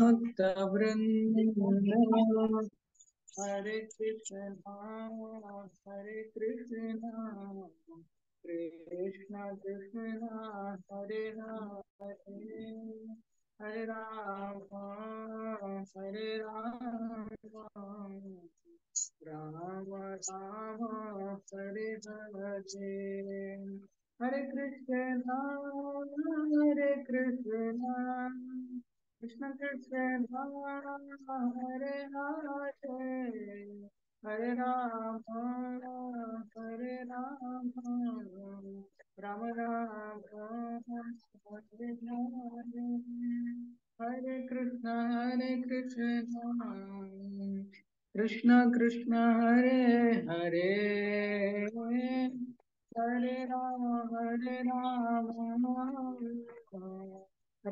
भक्तवृंद हरे कृष्णा हरे कृष्णा कृष्ण कृष्णा हरे हरे हरे राम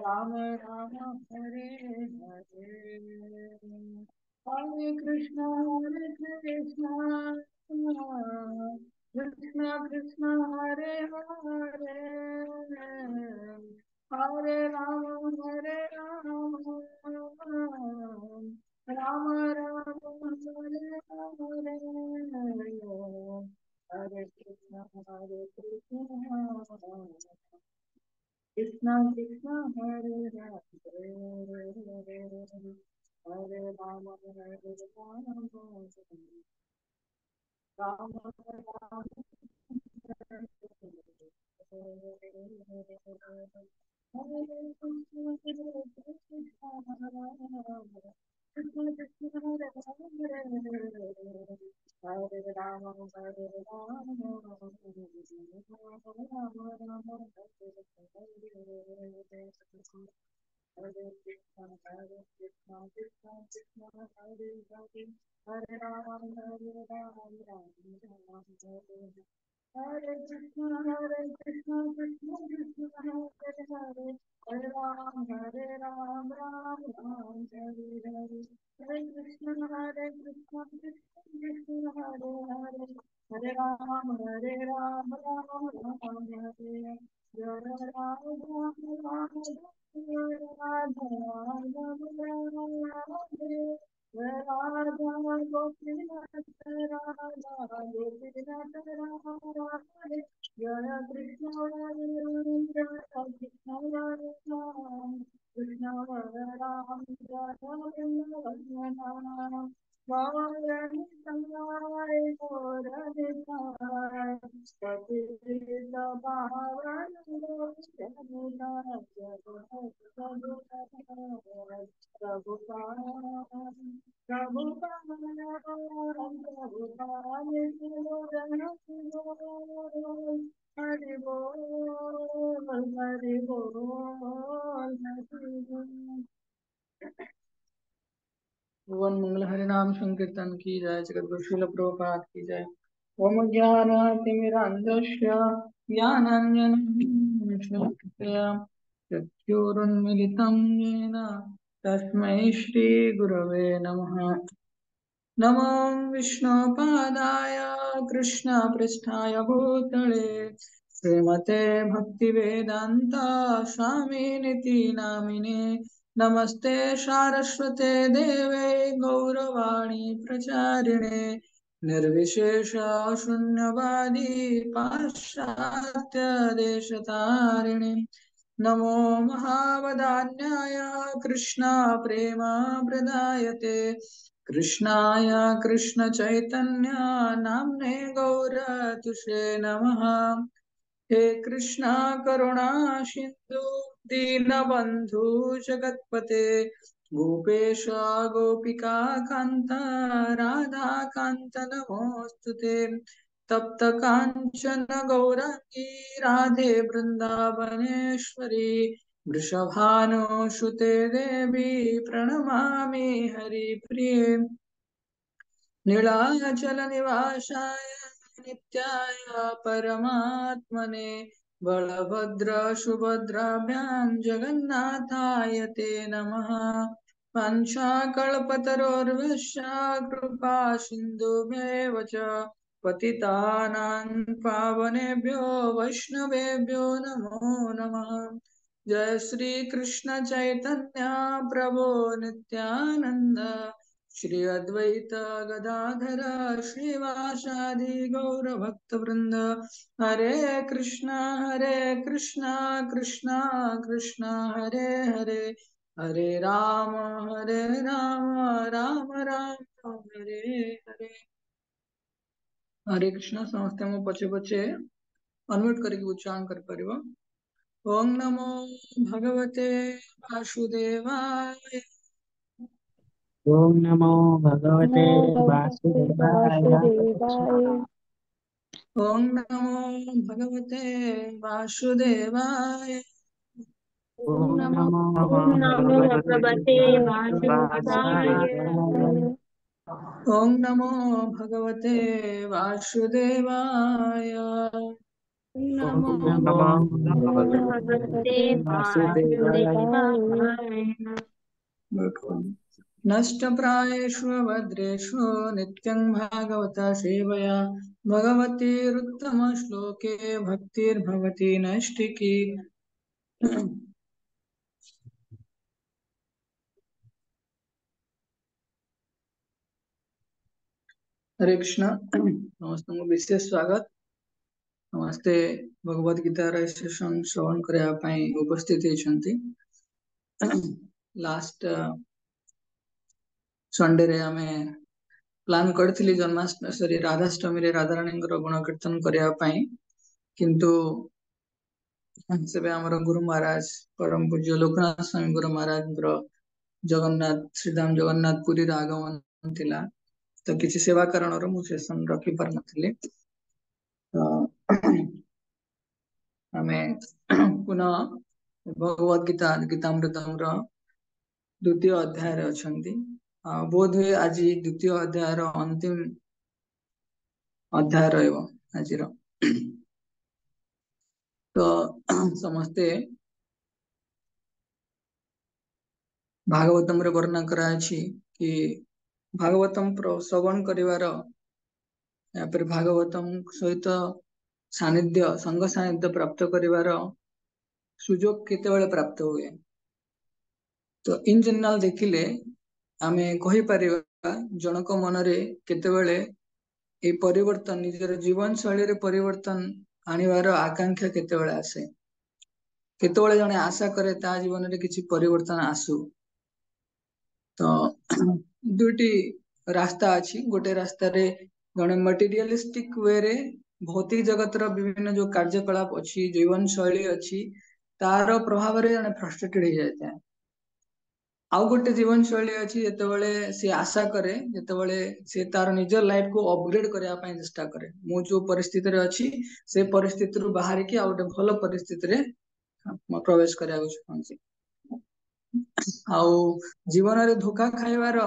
राम राम हरे हरे हरे कृष्णा कृष्ण कृष्ण हरे हरे हरे राम राम राम हरे हरे हरे कृष्ण कृष्ण कृष्ण हरे हरे हरे राम राम राम हरे हरे हरे कृष्ण कृष्ण कृष्ण हरे हरे हरे राम राम राम हरे हरे हरे कृष्ण कृष्ण हरे हरे राम राम राम हरे राम हरे हरे कृष्ण कृष्ण कृष्ण हरे हरे राम राम हरे हरे हरे कृष्ण कृष्ण हरे हरे हरे राम राम हरे जय राम राधे राधा गोपीनाथ राधा गोपीनाथ राधे जय कृष्ण कृष्ण कृष्ण राम जय गौरणी संगाय गौर निताय पतित पावन हरि बोल हरि बोल हरि बोल। भुवन मंगल हरि नाम संकीर्तन की जय। जगत गुरु श्रील प्रभुपाद की जय। ओम ज्ञानातिमिरान्धस्य ज्ञानाञ्जनशलाकया चक्षुरुन्मिलितं येन तस्मै श्रीगुरवे नमः। नमो विष्णुपादाय कृष्णपृष्ठाय भूतले श्रीमते भक्तिवेदान्ता स्वामिनिति नामिने। नमस्ते सारस्वते देवे गौरवाणी प्रचारिणे निर्विशेष शून्यवादी पाश्चात्य नमो महावदान्याय कृष्णा प्रेम प्रदायते कृष्णाय कृष्ण चैतन्य नाम्ने गौरतुषे नमः। हे कृष्णा करुणा सिन्धु दीनबन्धु जगत्पते गोपेश गोपिका कान्त राधा कान्त नमोऽस्तुते। तप्त काञ्चन गौराङ्गी राधे वृन्दावनेश्वरी वृषभानुसुते देवी प्रणमामि हरिप्रिये नीलाचलनिवासाय नित्याय परमात्मने बलभद्र सुभद्राभ्यां जगन्नाथाय ते नमः। वाञ्छाकल्पतरोर्वश्य कृपा सिन्धुभ्येव च पतितानां पावनेभ्यो वैष्णवेभ्यो नमो नमः। जय श्री कृष्ण चैतन्य प्रभु नित्यानंद श्री अद्वैत गदाधर श्रीवासादि गौर भक्त वृंद हरे कृष्णा कृष्णा कृष्णा हरे हरे हरे राम राम राम हरे हरे। हरे कृष्ण समस्ते मो पछे पछे अनम्यूट करके उच्चारण कर परिबो। ओम नमो भगवते वासुदेवाय। ओम नमो भगवते नमो भगवते वासुदेवाय। वासुदेवाय। ओम नमो भगवते वासुदेवाय। ओम ओम नमो नमो ओम नमो भगवते भगवते वासुदेवाय। वासुदेवाय। ओम नमो भगवते वासुदेवाय। ओम ओम नमो नमो भगवते भगवते वासुदेवाय। वासुदेवाय। नष्टप्रायेषु भद्रेषु नित्यं भागवत सेवया भगवतीरुत्तमश्लोके भक्तिर्भवति नैष्टिकी। हरे कृष्ण समस्त को विशेष स्वागत। नमस्ते भगवद गीतार सेशन श्रवण करने ପାଇଁ उपस्थित होइछन्ति। लास्ट संडे रे हमें प्लान करथिली जन्माष्टमी सॉरी राधाष्टमी रे राधा रानी गुण कीर्तन करने ପାଇଁ, किंतु सेबे हमर गुरु महाराज परम पूज्य लोकनाथ स्वामी गुरु महाराज जगन्नाथ श्रीधाम जगन्नाथ पुरी रे आगमन थिला, तो किसी सेवा कारण मु सेशन रखी पार नथिली। तो आमे पुनः भगवद गीता गीतामृतम द्वितीय अध्याय रे अछंती। बोध हुए आज द्वितीय अध्याय रो अंतिम अध्याय रहइबो आजिर। तो समस्ते भागवतम रे वर्णना कराछि कि भागवतम श्रवण करिवार या फिर भागवतम सहित सानिध्य संग सानिध्य प्राप्त करिवार सुजोग केतेबेले प्राप्त हुए। तो इन जनरल देखिले आमे कहि परिबा जनक मनरे केतेबेले ए परिवर्तन निजर जीवन शैली रे परिवर्तन आनिवार आकांक्षा केतेबेले आसे, केतेबेले जने आशा करे ता जीवन रे किछि परिवर्तन आसु। तो दुटी रास्ता अछि। गोटे रास्ता रे जने मटेरियलिस्टिक वे रे भौतिक जगत रो विभिन्न जो कार्यकलाप अछि जीवन शैली अछि तार प्रभाव रे जने फ्रस्ट्रेटेड हो जाता है। आउ गोटे जीवन शैली अछि जेतेबेले से आशा करे जेतेबेले से तार निजर लाइफ को अपग्रेड करबा पई चेष्टा करे। मु जो परिस्थिति रे अछि से परिस्थिति रु बाहर की आ गोटे भलो परिस्थिति रे प्रवेश करया चाहूची। आउ जीवन रे धोखा खाइबार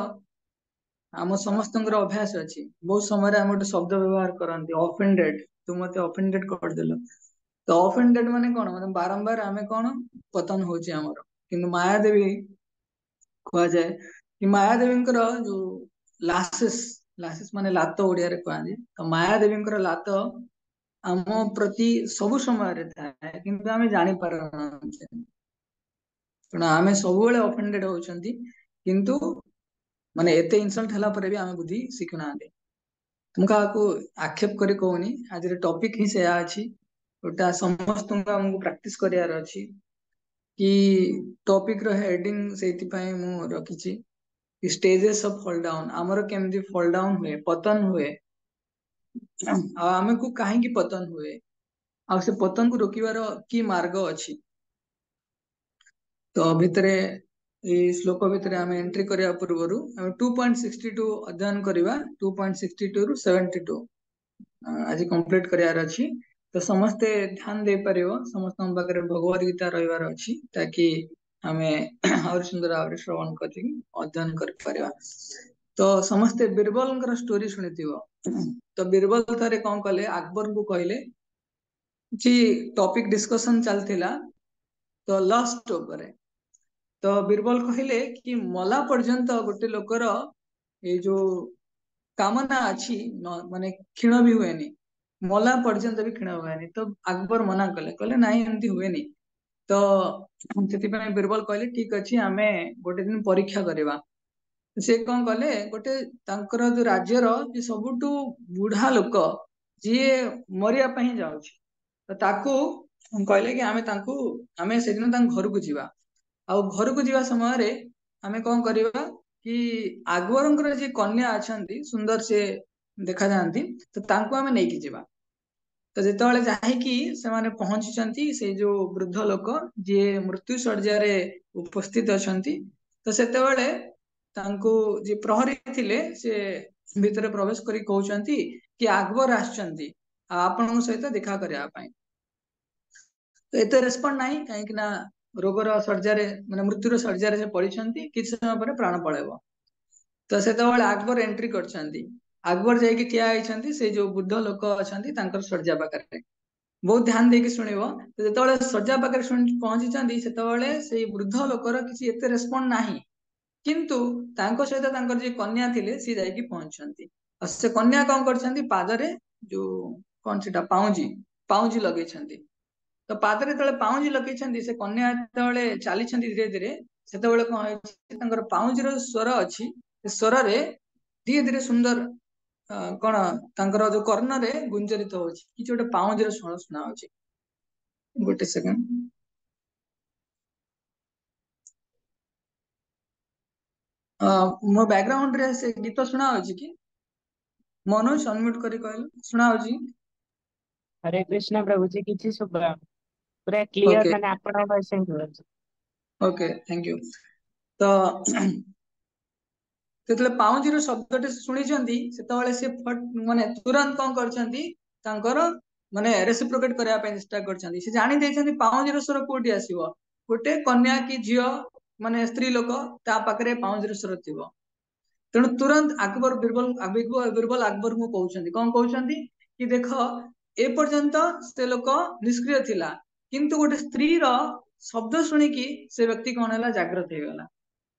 आम समस्तଙ୍କର अभ्यास अछि। बहुत समय हम गोटे शब्द व्यवहार करंती ऑफेंडेड, तू मते ऑफेंडेड कर देलो। तो ऑफेंडेड माने कोन माने बारंबार आमे कोन पतन होची हमर। किंतु माया देवी कहा जाए कि माया देवींकर जो लासेस लासेस माने लात ओडिया रे कहंदी। तो माया देवींकर लात आम प्रति सब समय रे थाए किंतु आमे जानि पारना। तेणु आमे सब बेले ऑफेंडेड होचंती किंतु माने एते इंसल्ट हला पर भी आमे बुद्धि शिखना दे। तुमका को आक्षेप करे कहूनी आज रे टॉपिक ही से अछि। ओटा समस्त तुमका हमको प्रैक्टिस करियार अछि कि टॉपिक रो हेडिंग सेति पई मु रखिछि स्टेजेस ऑफ फॉल डाउन। हमर केमदी फॉल डाउन हुए पतन हुए आ आमे को काहे की पतन हुए आ से पतन को रोकिवार की मार्ग अछि। तो भितरे ए श्लोक भितरे आमे एंट्री करिया पूर्वरु 2.62 अध्ययन करिवा। 2.62 रु 72 आज कंप्लीट करियार अछि। तो समस्ते ध्यान दे परिवो। समस्त पाखरे भगवद गीता रहिवार अछि ताकि आमे और सुंदर भाव श्रवण करि अध्ययन कर परिवा। तो समस्ते बीरबल स्टोरी सुनिथिबो। तो बीरबल थारे कोन कले अकबर को कहले जी टॉपिक डिस्कशन चलथिला तो लास्ट ऊपर। तो बीरबल कहले कि मला पर्यंत गोटे लोकर ये जो कामना अछि माने क्षीण भी हुएनी, मला पर्यंत भी क्षीण हुएनी। तो अकबर मना कले कहले नहीं एमती हुएनी। तो ସେଥିପାଇଁ बीरबल कहले ठीक अछि आमे गोटे दिन परीक्षा करवा से कौन कले गोटे तांकर जो राज्यर जे सबुठु बुढ़ा लोक जी मरिया पही जाउछि तो ताकू कहले कि आमे से दिन तांग घर को जीवा आ घर को जीवा समय रे आमे कौन करवा कि अकबरंकर जे कन्या अछंती सुंदर से देखा जाती तो तांको आमे नहीं कि जीवा तो जितेबाला जाहिकी से माने पहुंची से जो वृद्ध लोक जी मृत्यु शଯ୍ୟା रे उपस्थित अछंती तो सेतेबाला तांको जे प्रहरी थिले से भितरे प्रवेश करी कहउचंती कि अकबर आछंती आपन सहित देखा करया पई तो एते रेस्पोंड नाही काहे कि ना रोगर शଯ୍ୟା रे माने मृत्युर शଯ୍ୟା रे से पड़िछंती किछ समय पर प्राण पळेबो तो सेतेबाला अकबर एंट्री करछंती अकबर जाई कि ठिया आइछंती से जो बुद्ध लोक अछंती तांकर शଯ୍ୟା पाकरे बहुत ध्यान देके शुणिबो तो जेतेबाला शଯ୍ୟା पाकरे पहुंची सेतेबाला से वृद्ध लोकर किछि एते रेस्पोंड नाही किंतु तांको सहित तांकर जे कन्या थिले सी जाई कि पहुंचछंती और से कन्या कोन करछंती पादरे जो कोन सेटा पाउजी लगेछंती तो पादरे तळे पाउजी लगेछंती से कन्या तळे चालीछंती धीरे धीरे सेतेबाला कोन होइछि तांकर पाउजीर स्वर अछि से स्वर रे धीरे धीरे सुंदर कोन तांकर जो कर्ण रे गुंजरित होछि किछि गोटे पाउजीर स्वर सुना होछि गोटे सेकंड मो बैकग्राउंड रे से गीत सुना होछि कि मनोज अनम्यूट करी कहल सुना होछि हरे कृष्ण प्रभु जी किछि सुबा पूरा क्लियर ओके माने आपण voice he okay thank you तो जेतले पाउजीर शब्दटे शुणिछंती सेतेबाला से फट माने तुरंत कोन करछंती तांकर माने रेसिप्रोकेट करया पे चेष्टा करछंती से जानि दैछंती पाउजीर स्वर कोठी आसीबो गोटे कन्या की झियो माने स्त्री लोक ता पाकरे पाउजीर स्वर थिबो तेणु तुरंत अकबर बीरबल अकबर को कहउछंती कोन कहउछंती कि देखो ए पर्यंत से लोक निष्क्रिय थिला किंतु गोटे स्त्री रो शब्द सुनी कि से व्यक्ति कोन हला जागृत हे गला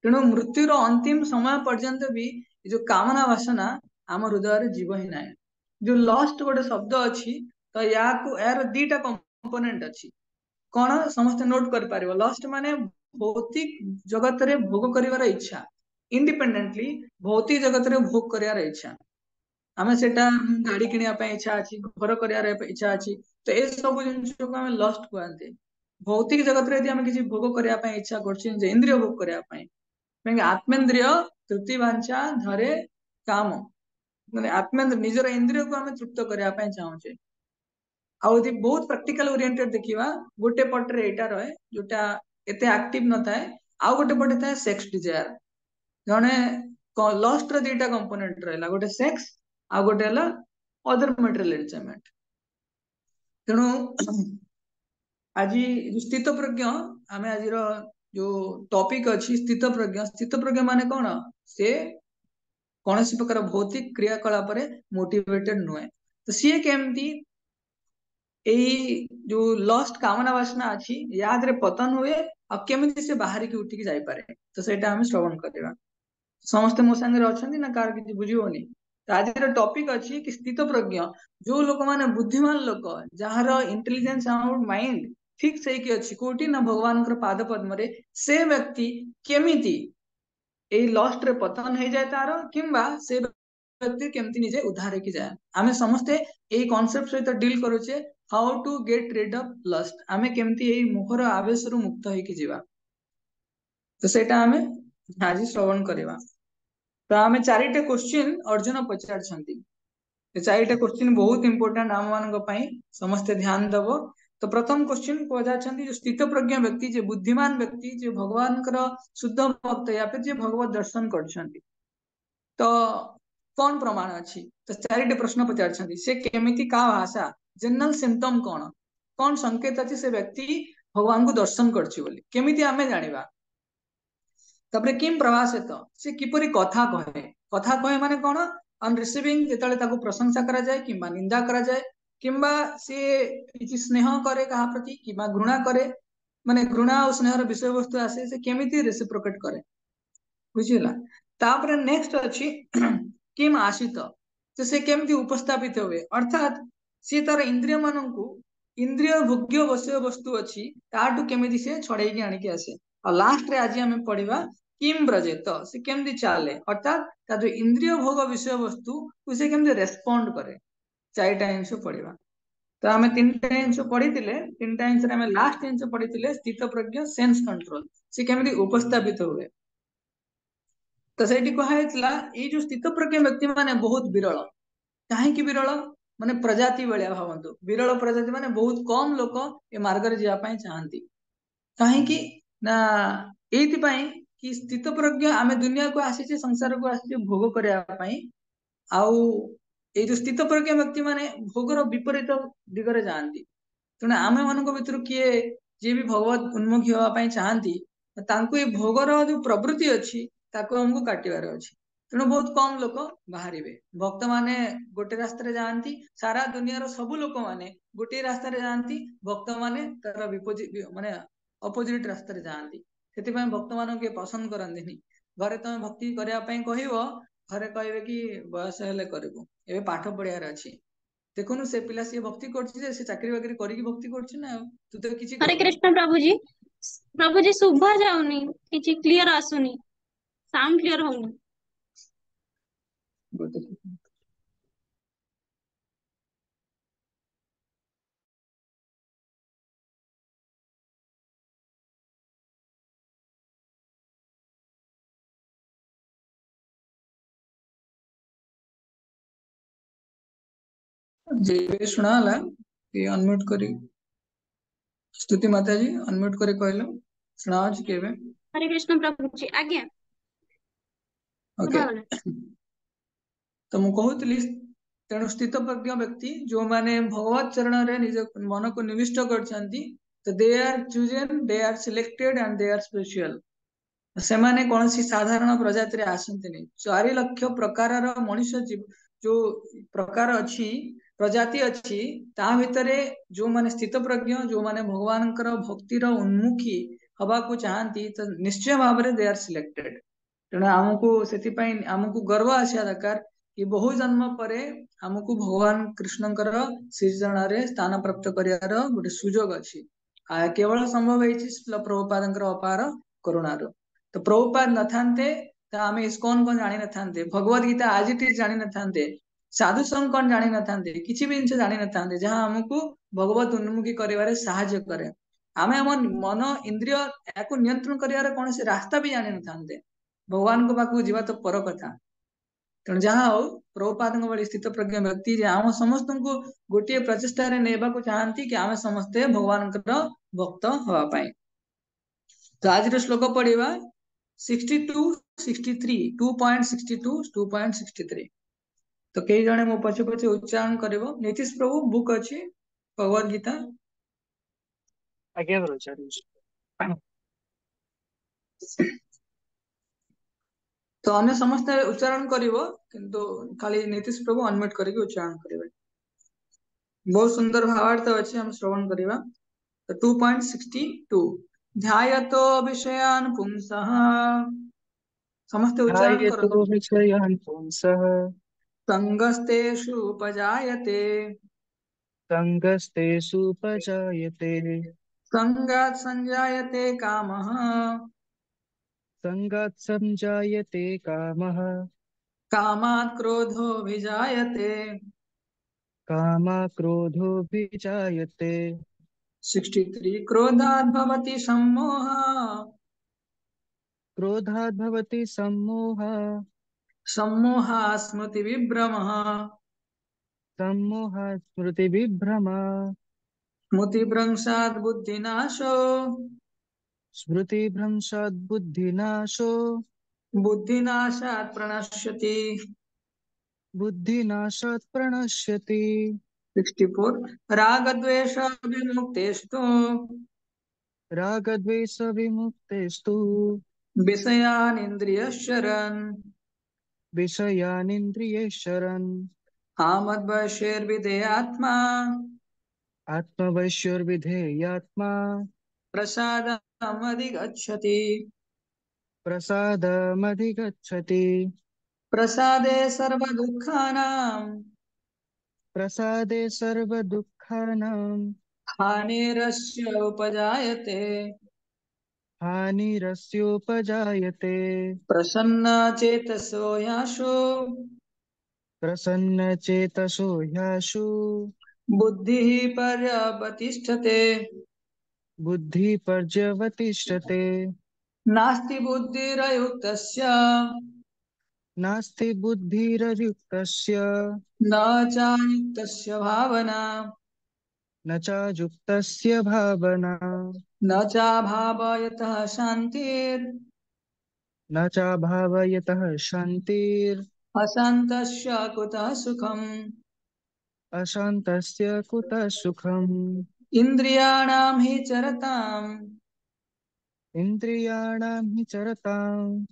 तेणु मृत्युर अंतिम समय पर्यंत भी जो कामना वासना आम हृदय रे जीव ही नाही जो लस्ट गोटे शब्द अछि तो यार दीटा कंपोनेंट अछि कोन समस्त नोट कर पारिबो लस्ट माने भौतिक जगत रे भोग करिवार इच्छा इंडिपेंडेंटली भौतिक जगत रे भोग करिवार इच्छा आमे सेटा गाड़ी किनिया पे इच्छा अछि घर करिवार इच्छा अछि तो ए सब जिंस को आमे लस्ट कहते भौतिक जगत रे यदि आमे किछि भोग करिया पे इच्छा करछि जे इंद्रिय भोग करिया पे काहे आत्मेन्द्रिय तृप्ति वांछा धरे काम माने आत्मेन्द्र निजर इंद्रिय को आमे तृप्त करिया पे चाहूचे आ यदि बहुत प्रैक्टिकल ओरिएंटेड देखिबा गोटे पटरे एटा रहे जोटा एते एक्टिव न थाए आ गोटे पटे थाए सेक्स डिजायर जने लस्ट रे दीटा कंपोनेंट रहला गोटे सेक्स आ गोटे हला अदर मटेरियल एंजॉयमेंट तेणु आज जो स्थित प्रज्ञ आमे आज जो टॉपिक अच्छी स्थित प्रज्ञ माने कौन से कौन सी प्रकार भौतिक क्रियाकलाप मोटिवेटेड नुहे तो सी केमती जो लस्ट कामना वासना अच्छी याद रे पतन हुए और केमिति से बाहर की उठिकी जाई पारे तो सेटा हम श्रवण करबा समस्त मो संगे अछंती ना कार किछि बुझियोनी तो आज टॉपिक अच्छी कि स्थित प्रज्ञ जो लोक माने बुद्धिमान लोक जहार इंटेलिजेंस अमाउंट माइंड फिक्स ହେଇକି ଅଛି कोठी ना भगवान पाद पद्म रे से व्यक्ति केमिति ए लस्ट रे पतन हो जाए तार किंबा से व्यक्ति केमिति निजे उद्धार ହେଇକି जाए आमे समस्ते ए कांसेप्ट सहित डील करूचे how to get rid of lust आमे केमिति ए मोहर आवेश रु मुक्त ହେଇକି ଯିବା तो सेटा आमे आज श्रवण करबा तो आमे चारिटे क्वेश्चन अर्जुन पचार छंती चारिटा क्वेश्चन बहुत इंपोर्टेंट आम मानक पई समस्त ध्यान दबो तो प्रथम क्वेश्चन पचार जो स्थित प्रज्ञ व्यक्ति जो बुद्धिमान व्यक्ति जो भगवान शुद्ध भक्त या फिर जो भगवत दर्शन कर तो कौन प्रमाण अच्छी तो चारिटे प्रश्न पचार से केमिति का भाषा जनरल सिम्पटम कौन कौन संकेत अच्छी से व्यक्ति भगवान को दर्शन करमिति आमे जानिबा तापरे किम प्रभासित से किपरि कथा कहे माने कौन ऑन रिसीविंग जेताले ताको प्रशंसा करा जाए किंबा निंदा करा जाए किंबा से किछि स्नेह करे कहा प्रति किंबा घृणा करे माने घृणा और स्नेहर विषय वस्तु आसे से केमिति रेसिप्रोकेट करे बुझिला तापरे नेक्स्ट अछि किम आशित तो से केमिति उपस्थापित होवे अर्थात से तार इंद्रिय माननकु इंद्रिय भोग्य विषय वस्तु अच्छी ताठू केमिति से छड़ेकी आनिकी आसे और लास्ट रे आज आम पढ़ा किम ब्रजेत से केमती चले अर्थात ता जो इंद्रिय भोग विषय वस्तु से केमती रेस्पोंड करे चारिटा जिनस पढ़ा तो आम तीन टा जिनस पढ़ी तीन टा जिनस आम लास्ट जिनस पढ़ी स्थित प्रज्ञ सेंस कंट्रोल से केमती उपस्थापित हुए तो से कहला ये जो स्थित प्रज्ञ व्यक्ति माने बहुत विरल कहीं विरल माने प्रजाति भाया भावतु विरल प्रजाति माने बहुत कम लोक ए मार्ग रे जापाई चाहती कहीं ना एइथिपाई कि स्थित प्रज्ञ आमे दुनिया को आसी संसार को आसी भोग करने आउ ये जो स्थित प्रज्ञ व्यक्ति माने भोगर विपरीत दिगरे जाती तेणु आम मान भर किए जी भी भगवत उन्मुखी हाँपाई चाहती ये भोगर जो प्रवृत्ति अच्छी आमको काटार अच्छी तेणु बहुत कम लोक बाहर भक्त माने गोटे रास्ता जाती सारा दुनिया सब लोक माने गोटे रास्ता जाती भक्त माने तार विपोजिट माने अपोजिट रास्ता जाती से भक्त मान किए पसंद करती घरे तुम भक्ति करने कह घरे कहे कि बयस हेले करू ए पाठ पढ़ार अच्छी देखुनु से पिला सी भक्ति कर चाकरी बाकरी करी भक्ति कर तू तो किसी हरे करूनु कृष्ण प्रभु जी शुभा जाऊनी किछि क्लियर आसुनी साउंड क्लियर होउनी जे सुनाला कि अनम्यूट करी स्तुति माता जी अनम्यूट करे कहलो सुनाओ छी केबे हरे कृष्ण प्रभु जी आज्ञा ओके शुभागला तो मु कहूतली तेणु स्थित प्रज्ञ व्यक्ति जो माने भगवत चरण रे निज मन को निविष्ट करछंती तो they are chosen they are selected and they are special सेमाने कौन सी साधारण प्रजाति रे आसंती नहीं 4 लाख प्रकार मनुष्य जीव जो प्रकार अच्छी प्रजाति अच्छी ता भितरे जो माने स्थित प्रज्ञ जो माने भगवान भक्तिर उन्मुखी हवा को चाहती तो निश्चय भाव दे आर सिलेक्टेड तेणु आमको से आमको गर्व आसा दरकार कि बहु जन्म पर आमको भगवान कृष्णकर श्रीचरण रे स्थान प्राप्त कर गोटे सुजोग अच्छी केवल संभव है प्रभुपाद अपार करुणार तो प्रभुपाद न थांते तो आम इस्कॉन कौन जानी न थांते भगवत गीता आज टी जानी न थांते साधु संघ कौन जानी न थांते किसी भी जिन जानी न थांते जहाँ हमको भगवत उन्मुखी करिवारे सहायता करे आमे हम मन इंद्रिय या नियंत्रण करिवार कौन से रास्ता भी जानी न थांते भगवान को पाखु जीवा तो पर कथा तेणु जहाँ हो प्रभुपाद भाई स्थित प्रज्ञ व्यक्ति आम समस्त को गोटे प्रचेषा नेबा को चाहती कि आम समस्ते भगवान भक्त हाँपाई तो आज श्लोक पढ़ा 62 63 2.62 2.63 तो कई जने मो पछे पछे उच्चारण करिवो नीतीश प्रभु बुक अच्छी भगवद गीता आज्ञा ब्रह्मचारी तो अन्य समस्त उच्चारण करिवो किंतु खाली नीतीश प्रभु अनम्यूट करके उच्चारण करिवे बहुत सुंदर भावार्थ अच्छी हम श्रवण करिवा तो 2.62 ध्यायतो विषयान् पुंसः समस्त उच्चारण ध्यायतो करो विषयान् पुंसः संगस्तेषु उपजायते सङ्गस्तेषुपजायते संगात् संजायते कामः सङ्गात् सञ्जायते कामः कामात् क्रोधोऽभिजायते कामाक्रोधोऽभिजायते 63 क्रोधात् भवति सम्मोहः क्रोधात् भवति सम्मोहः सम्मोहात् स्मृतिविभ्रमः सम्मोहात् स्मृतिविभ्रमः स्मृतिभ्रंशात् बुद्धिनाशो स्मृतिभ्रंशात् बुद्धिनाशो बुद्धिनाशात् प्रणश्यति बुद्धिनाशात् प्रणश्यति 64 रागद्वेषविमुक्तेस्तु रागद्वेषविमुक्तेस्तु विषयानिन्द्रियश्चरन् विषयानिन्द्रियैश्चरन् आमद्वशेर्विधेयात्मा आत्मवैश्वर्विधेयात्मा प्रसादमधिगच्छति प्रसादमधिगच्छति प्रसादे सर्वदुःखानां प्रसादे सर्वदुःखानां हानिरस्य उपजायते हानिरस्योपजायते प्रसन्नचेतसो यासो प्रसन्नचेतसो ह्याशु बुद्धिः पर्यवतिष्ठते। बुद्धिपर्यवतिष्ठते। नास्ति बुद्धिरयुक्तस्य नास्ति बुद्धिरयुक्तस्य न चायुक्तस्य भावना न चायुक्तस्य भावना न चाभावयतः शान्तिर् न चाभावयतः शान्तिर् अशान्तस्य कुतः सुखम्। अशान्तस्य कुतः सुखम्। इन्द्रियाणां हि चरताम् इन्द्रियाणां हि चरतां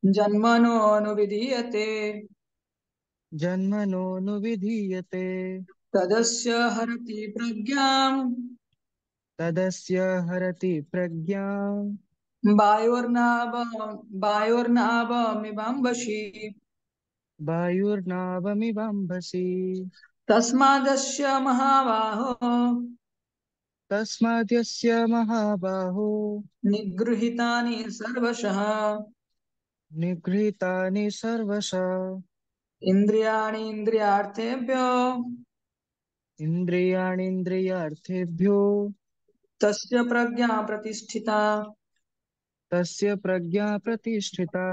जन्मनोऽनुविधीयते जन्मनोऽनुविधीयते तदस्य हरति प्रज्ञाम् तदस्य हरति प्रज्ञां वायुर्नाव वायुर्नावमिवाम्बसि वायुर्नावमिवाम्भसि। तस्मादस्य महाबाहो तस्माद्यस्य महाबाहो निगृहीतानि सर्वशः निगृहीतानि सर्वशः इन्द्रियाणि इन्द्रियार्थेभ्यो इन्द्रियाणीन्द्रियार्थेभ्यो तस्य प्रज्ञा प्रतिष्ठिता। तस्य प्रज्ञा प्रतिष्ठिता।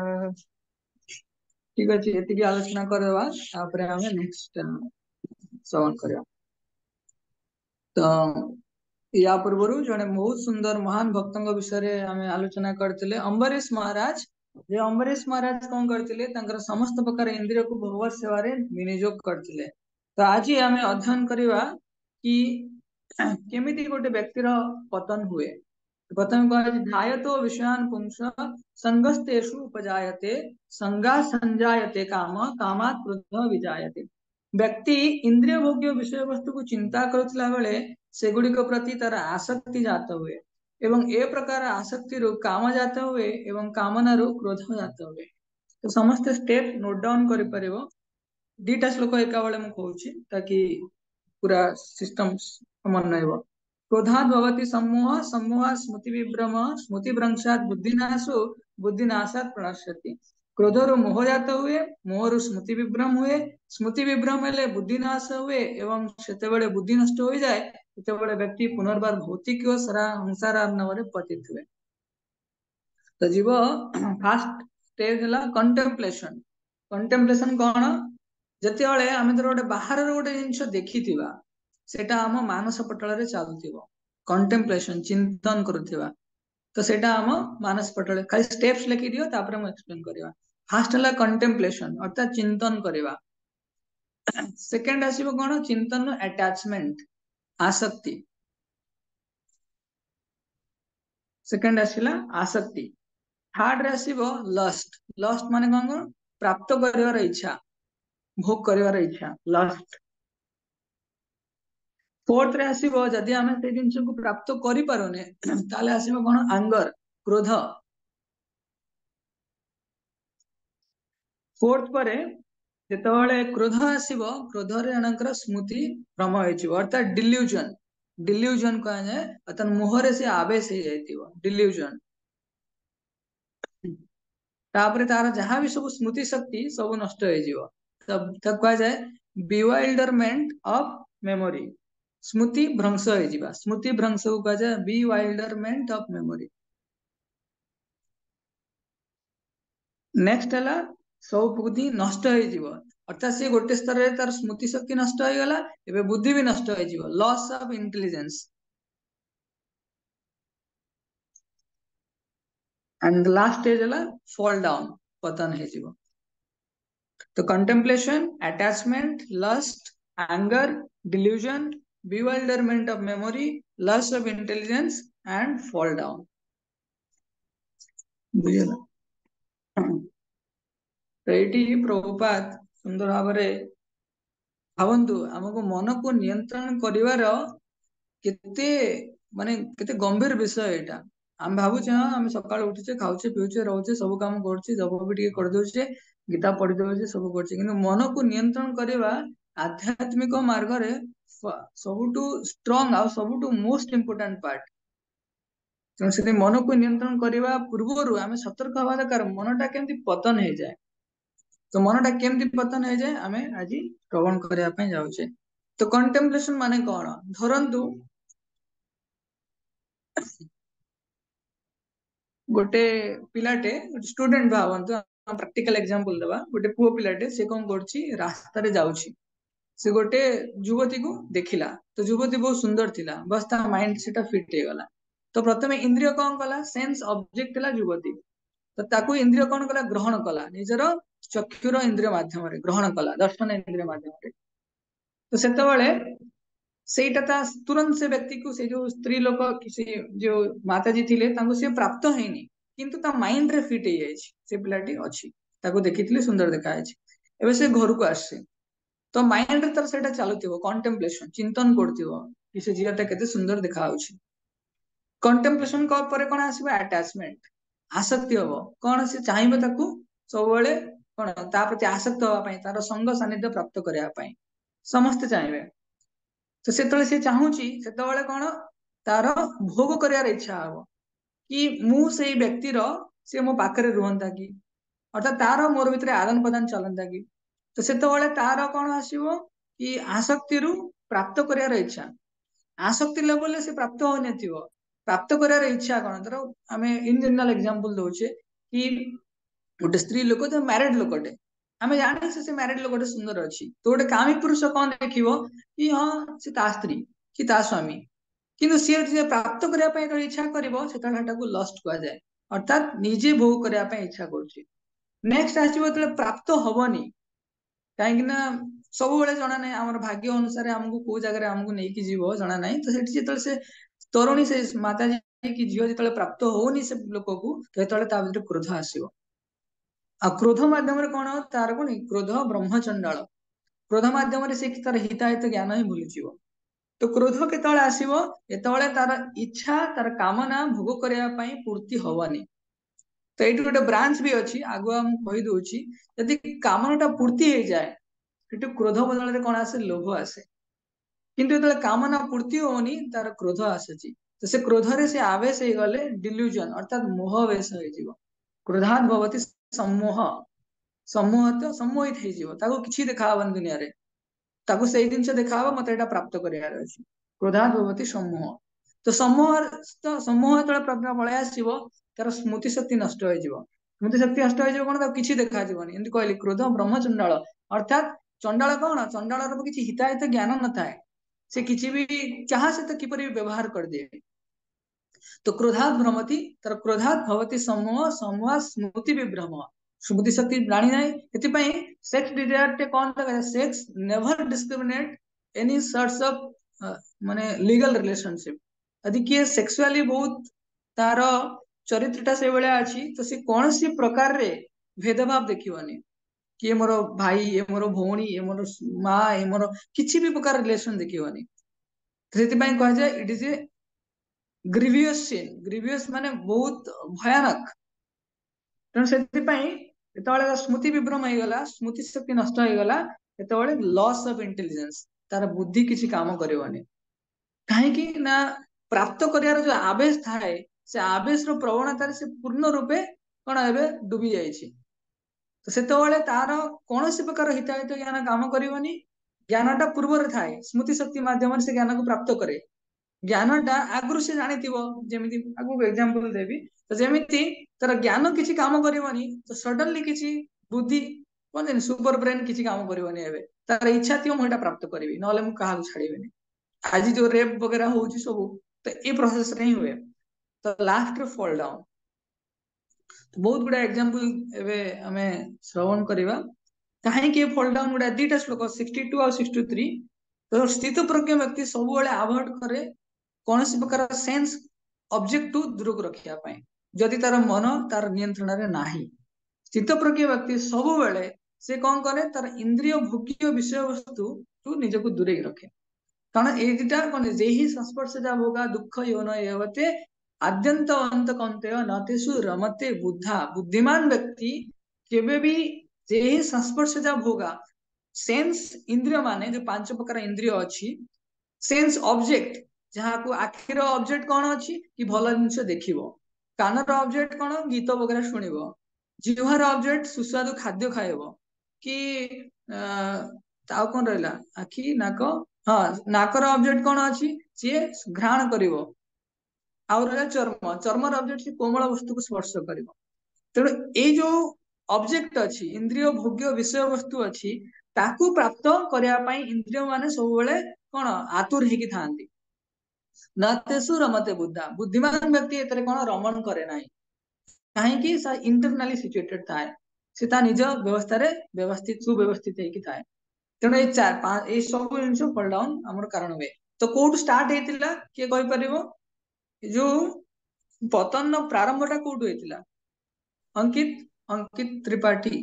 ठीक अच्छे एतिकी आलोचना करवा तापरे आमे नेक्स्ट श्रवण करिया। तो या पूर्व जड़े बहुत सुंदर महान भक्तों विषय आम आलोचना करते अम्बरीश महाराज। जे अम्बरीश महाराज कौन करते समस्त प्रकार इंद्रिय को भगवत सेवा विनियोग करते। तो आज आम अध्ययन करवा कि केमिति गोटे व्यक्तिर पतन हुए। प्रथम कह ध्यायतो विषयान पुंस संगस्तेषु उपजायते संगा संजायते काम कामात् क्रोध विजायते। व्यक्ति इंद्रिय भोग्य विषय वस्तु को चिंता करुला बेले सेगुड़िक प्रति तार आसक्ति जात हुए एवं ए प्रकार आसक्ति रु काम जात हुए एवं कामना रु क्रोध जात हुए। तो समस्त स्टेप नोट डाउन कर परिबो। दीटा श्लोक एका बेले मु कहूची ताकि पूरा सिस्टम समन्वय हो। क्रोधाद् भवति सम्मोह सम्मोहात् स्मृति विभ्रम स्मृति भ्रंशात् बुद्धिनाशो बुद्धिनाशात् प्रणश्यति। क्रोधरु मोह जात हुए मोहरु स्मृति विभ्रम हुए स्मृति विभ्रम हेले बुद्धिनाश हुए एवं सेतेबेले बुद्धि नष्ट हो जाए सेतेबेले व्यक्ति पुनर्बार भौतिक संसार अर्णव पतित हुए। तो जीव फास्ट स्टेज है कंटेम्पलेशन। कंटेम्पलेशन कौन जिते आम धर गोटे बाहर गोटे जिनस देखी सेटा आम मानस पटल चलुव कंटेम्पलेशन चिंतन करुवा। तो सेटा आम मानस पटल खाली स्टेप्स लिखि दियो तापर हम एक्सप्लेन करवा। फास्ट है कंटेम्पलेशन अर्थात चिंतन करवा। सेकेंड आसीबो कोन चिंतन अटैचमेंट आसक्ति। सेकेंड आसीला आसक्ति। थर्ड रे आसीबो लस्ट। लस्ट माने कोन प्राप्त करिवार इच्छा भोग करिवार इच्छा लस्ट। फोर्थ रे आसीबो जदि आमे से जिंस को प्राप्त करि पारोने ताले आसीबो कोन एंगर क्रोध। फोर्थ परे जेतबेले क्रोध आसीबो क्रोध रे अनकर स्मृति भ्रम होइछिबो अर्थात डिल्यूजन। डिल्यूजन कहा जाए अर्थात मोहरे से आवेश हो जाइतिबो डिल्यूजन। तापर तार जहाँ भी सब स्मृति शक्ति सब नष्ट हो जिवो तब कहा जाए बिवाइल्डरमेंट ऑफ मेमोरी। स्मृति भ्रंश हो जिबा स्मृति भ्रंश को कहा जाए बिवाइल्डरमेंट ऑफ मेमोरी। नेक्स्ट है सब बुद्धि नष्ट हो जिवो अर्थात से गोटे स्तर रे तार स्मृति शक्ति नष्ट हो गला एबे बुद्धि भी नष्ट हो जिवो loss of intelligence. And last stage है फॉल डाउन पतन है जीवो। तो contemplation attachment lust anger delusion bewilderment of memory loss of intelligence and fall down। बुझेला तो ये प्रभुपाद सुंदर भाव भावतु आमको मन को नियंत्रण करिवार केते माने केते गंभीर विषय एटा। आम भावुचे हाँ आम सकाळ उठुचे खाऊचे पीऊचे रोचे सब काम करछे जब भी टिके कर दोछे गीता पढ़ी दोछे सब करछे किंतु मन को नियंत्रण करवा आध्यात्मिक मार्ग रे सबुठु स्ट्रॉंग आ सबुठु मोस्ट इंपोर्टेंट पार्ट। तेणु से मन को नियंत्रण करने पूर्व आम सतर्क हवा दरकार मनटा केमती पतन हो जाए। तो मनटा केमती पतन हो जाए आम आज श्रवण करने जाऊे। तो कंटेम्पलेशन माने कौन धरतु गोटे पिलाटे स्टूडेंट भावतु प्रैक्टिकल एग्जांपल देवा गोटे पुओ पिलाटे से कौन करछि रास्ता रे जाउछि से गोटे युवती को देखिला तो युवती बहुत सुंदर थिला बस ता माइंड सेटा फिट हो गला। तो प्रथमे इंद्रिय कौन कला सेंस ऑब्जेक्ट थिला युवती तो ताकू इंद्रिय कौन कला ग्रहण कला निजर चक्षुर इंद्रिय माध्यम रे ग्रहण कला दर्शन इंद्रिय माध्यम रे। तो सेतबेले सेटा ता तुरंत से व्यक्ति को से जो स्त्री लोक किसी जो माताजी थिले तांको से प्राप्त हेनी किंतु ता माइंड रे फिट हो जाय से पिलाटी अछि ताको देखितले सुंदर देखा जाय एबे से घर को आसे तो माइंड रे तर सेटा चालुथिबो कंटेम्पलेशन चिंतन करथिबो कि से जीवटा केते सुंदर देखा आउछि। कंटेम्पलेशन को परे कोन आसीबो अटैचमेंट आसक्ति होबो कोन से चाहिबो ताकू सब बेले कोन ता प्रति आसक्त होबा पई तार संग सानिध्य प्राप्त करबा पई समस्त चाहिबे। तो सेतले से चाहूची सेतबेले कोन तार भोग करियार इच्छा हबो कि मु सेई व्यक्ति रो से मो पाखरे रुहंता कि अर्थात तार मोर भितरे आदान प्रदान चलंता कि। तो सेतबेले तार कोन आसीबो कि आसक्ति रु प्राप्त करियार इच्छा आसक्ति लेवल से प्राप्त हो नथिबो प्राप्त करियार इच्छा कोन तर आमे इन जनरल एग्जांपल दोचे कि गोटे स्त्री लोक तो मैरिड लोकटे आमे जाने से मैरिड लोकटे सुंदर अछि तो गोटे कामी पुरुष कोन देखिबो कि हां से ता स्त्री कि ता स्वामी किंतु से जे प्राप्त करिया पय तो इच्छा करबो सेटा को लस्ट कहा जाय अर्थात निजे भोग करिया पय इच्छा करछि। नेक्स्ट आसीबो तले प्राप्त होबनी काहे ना सब बेले जना नै हमर भाग्य अनुसार हमको को जगह हमको नै कि जीवो जना नै तो सेठी जेतले से तरुणी से माताजी की झियो जेतले प्राप्त होउनी से लोक को तेतले ता भीतर क्रोध आसीबो आ क्रोध माध्यम रे कोन तार कोन क्रोध ब्रह्मचंडाल क्रोध माध्यम रे से तार हिताहित ज्ञान ही भूली जीवो। तो क्रोध केतले आसीबो एतले तार इच्छा तार कामना भोग करिया पई पूर्ति होवनी। तो एठी गोटे ब्रांच भी अछि आगु हम कहि दोछि यदि कामनाटा पूर्ति हो जाए सेठी क्रोध बदल रे कोन आसे लोभ आसे किंतु एतले कामना पूर्ति होवनी तार क्रोध आसेछि तो से क्रोध रे से आवेश हे गले डिल्यूजन अर्थात मोह वेश हो जीवो क्रोधात भवति सम्मोह सम्मोह तो सम्मोहित हे जीवो ताको किछि देखावन दुनिया रे ताको सेई दिन से देखावा मते एटा प्राप्त करियार अछि क्रोधात भवति सम्मोह। तो सम्मोह तळे प्रज्ञा पळे आसीबो तार स्मृति शक्ति नष्ट हो जीवो स्मृति शक्ति नष्ट हो जीवो कोन ताको किछि देखा जीवनी एंति कहली क्रोध ब्रह्मचंडाल अर्थात चंडाल कोन चंडाल रो किछि हिताहित ज्ञान न थाए से किछि भी चाहा से तो किपरि व्यवहार कर दे। तो क्रोधात भ्रमति तर क्रोधात भवति सम्मोह सम्मोह स्मृति विभ्रम स्मृति शक्ति जानी नाही एतिपई सेक्स डिजायर ते कोन लगा sex never discriminate any sorts of माने लीगल रिलेशनशिप यदि किए सेक्सुअली बहुत तार चरित्रटा से बेले अछि तो से कौन सी प्रकार रे भेदभाव देखिबनी कि मोर भाई ये मोर भौणी ये मोर माँ ये मोर किछि भी प्रकार रिलेशन देखिबनी। सेतिपई कह जाय it is a grievous sin grievous माने बहुत भयानक तेणु सेतिपई जेतबेले स्मृति विभ्रम हो गला स्मृति शक्ति नष्ट हो गला जेतबेले लॉस ऑफ इंटेलिजेंस तार बुद्धि किछि काम करबनी काहे कि ना प्राप्त करियार जो आवेश थाए से आवेश रो प्रवणता से पूर्ण रूपे कोन हेबे डूबी जायछि। तो सेतबेले तार कोनोसी प्रकार हिताहित ज्ञान काम करबनी ज्ञानटा पूर्व रे थाए स्मृति शक्ति माध्यम से ज्ञान को प्राप्त करे ज्ञानटा आगु से जानिथिबो जेमिति आगु एग्जांपल देबी तो जेमिति तर ज्ञान किछि काम करबनी तो सडनली किछि बुद्धि कोन सुपर ब्रेन किछि काम करबनी एबे तार इच्छा थियो मोटा प्राप्त करबी नले मु काहा छाड़ीबेनी आज जो रेप वगैरह होउछि सब तो ए प्रोसेस रे ही हुए तो लास्ट रे फॉल डाउन। तो बहुत गुडा एग्जांपल एबे हमें श्रवण करबा काहे कि फॉल डाउन गुडा दीटा श्लोक 62 और 63 तो स्थित प्रज्ञ व्यक्ति सब बेले अवॉइड करे कोनोसी प्रकार सेंस ऑब्जेक्ट टू दूर रखिया पई जदि तार मन तार नियंत्रण रे नाही स्थित प्रज्ञ व्यक्ति सब बेले से कोन करे तार इंद्रिय भोग्य विषय वस्तु टू निजको दूरे रखे कारण एटा कोन जेहि संस्पर्श जा भोगा दुख योन एवते आद्यंत अंत कंतेय नतेषु रमते बुद्धा बुद्धिमान व्यक्ति केबे भी जेहि संस्पर्श जा भोगा सेन्स इंद्रिय माने जो पांच प्रकार इंद्रिय अच्छी सेन्स ऑब्जेक्ट जहाँ को आखिर ऑब्जेक्ट कौन अच्छी कि भल जिनस देखिबो कानर ऑब्जेक्ट कौन गीत वगैरह शुणिबो जिह्वार ऑब्जेक्ट सुस्वादु खाद्य खाइबो कि ताऊ कौन रहला आखि नाक हाँ नाकर ऑब्जेक्ट कौन अच्छी सी घ्राण करिवो आउ रहा चर्म चर्मर ऑब्जेक्ट से कोमल वस्तु को स्पर्श करिवो तेणु ये जो ऑब्जेक्ट अच्छी इंद्रिय भोग्य विषय वस्तु अच्छी ताकू प्राप्त करने इंद्रिय माने सब बेले कौन आतुर हेकी थांती न तेसु रमते बुद्धा बुद्धिमान व्यक्ति एतरे कौन रमन करे नाही कहीं इंटरनाली सिचुएटेड थाए से ता निज व्यवस्था रे व्यवस्थित सुव्यवस्थित हेकी थाए तेणु ये चार पांच ये सब जिनिस फॉल डाउन हमर कारण हुए तो कोड स्टार्ट हेतिला के कहि परिबो जो पतन प्रारंभटा कोड हेतिला अंकित अंकित त्रिपाठी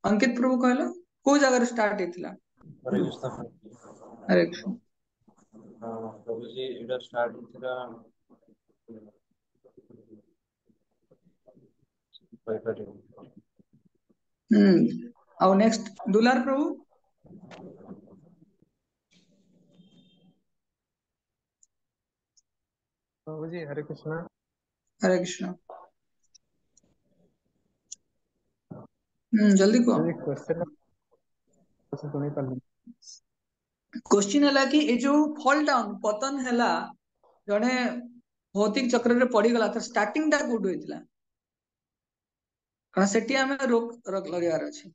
अंकित प्रभु कहलो को जगह स्टार्ट हेतिला हरे कृष्ण हरे कृष्ण प्रभु जी एटा स्टार्ट होतरा और नेक्स्ट दुलार प्रभु प्रभु जी हरे कृष्णा हरे कृष्ण जल्दी को क्वेश्चन सुनी पाली क्वेश्चन है कि ये जो फॉल डाउन पतन हैला जने भौतिक चक्र रे पड़ी गला तो स्टार्टिंग टा कोड होइतिला कारण सेठी हमें रोक रोक लगार अछि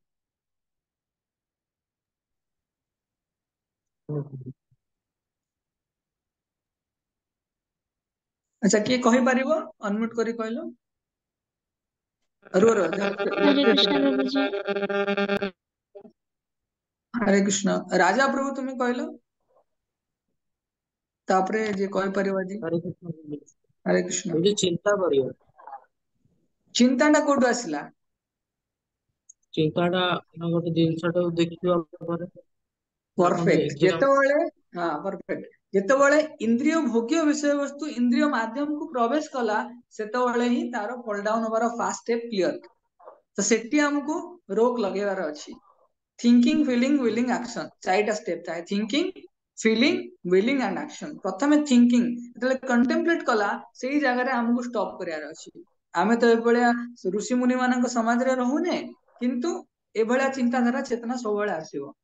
अच्छा किए कहि परिबो अनम्यूट करी कहलो रो हरे कृष्ण प्रभु जी। हरे कृष्ण राजा प्रभु तुम्हें कहलो तापरे जे कहि परिबो जी हरे कृष्ण बोलिए। हरे कृष्ण मुझे चिंता करियो चिंताटा कोड आसिला चिंताटा गोटे जिनसटा देखिबा ପରେ परफेक्ट जेतेबेले हाँ परफेक्ट जेतेबेले इंद्रिय भोग्य विषय वस्तु इंद्रिय माध्यम को प्रवेश कला सेतेबेले ही तार फॉल डाउन होबार फास्ट स्टेप क्लियर तो सेठी हमको रोक लगेबार अछि थिंकिंग फीलिंग विलिंग एक्शन चारिटा स्टेप थाए thinking feeling willing and action प्रथमे थिंकिंग जेतेबेले कंटेम्पलेट कला सेही जगह रे हमको स्टॉप करियार अछि आमे तो एभलिया ऋषि मुनि मानक समाज रे रहुने किंतु एभलिया चिंताधारा चेतना सब बेले आसीबो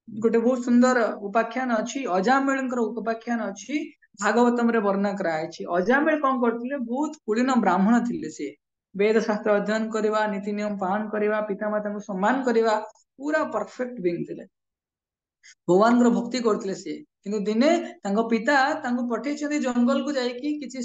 गोटे बहुत सुंदर उपाख्यान अच्छी अजामिल उपाख्यान अच्छी भागवतम रे वर्णना कराई अजामिल कौन करते बहुत कुलीन ब्राह्मण थिले से वेद शास्त्र अध्ययन करवा नीति नियम पालन करवा पितामाता को सम्मान करवा पूरा परफेक्ट बीइंग थिले भगवान भक्ति करते सी किंतु दिने तांको पिता तांको पठेइछन्ति जंगल को जाइकी किछि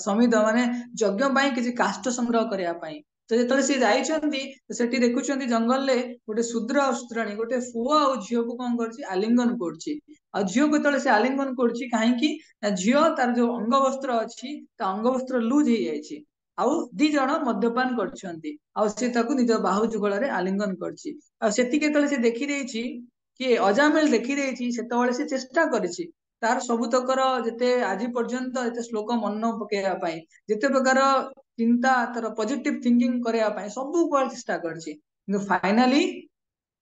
समिद माने यज्ञ पई किछि काष्ठ संग्रह करिया पई तो जेतले सी जाइछन्ति सेठी देखुछन्ति जंगल ले गोटे शूद्र अस्त्राणी गोटे पुओ आ झियो को कोन करछि आलिंगन करछि आ झियो को तले से आलिंगन करछि काहे कि झियो तार जो अंग वस्त्र अछि ता अंग वस्त्र लूज हे जाइछि आउ दी जण मद्यपान करछन्ति आ से ताकू निज बाहु जुगल रे आलिंगन करछि आ सेठी केतले से देखि देछि कि अजामिल देखी देछि सेतबेले से चेष्टा करिछि तार सबुतकर जेते आज पर्यंत एते श्लोक मन पकेया पाई जेते प्रकार चिंता तार पॉजिटिव थिंकिंग करया पाई सब को चेष्टा करछि किंतु फाइनली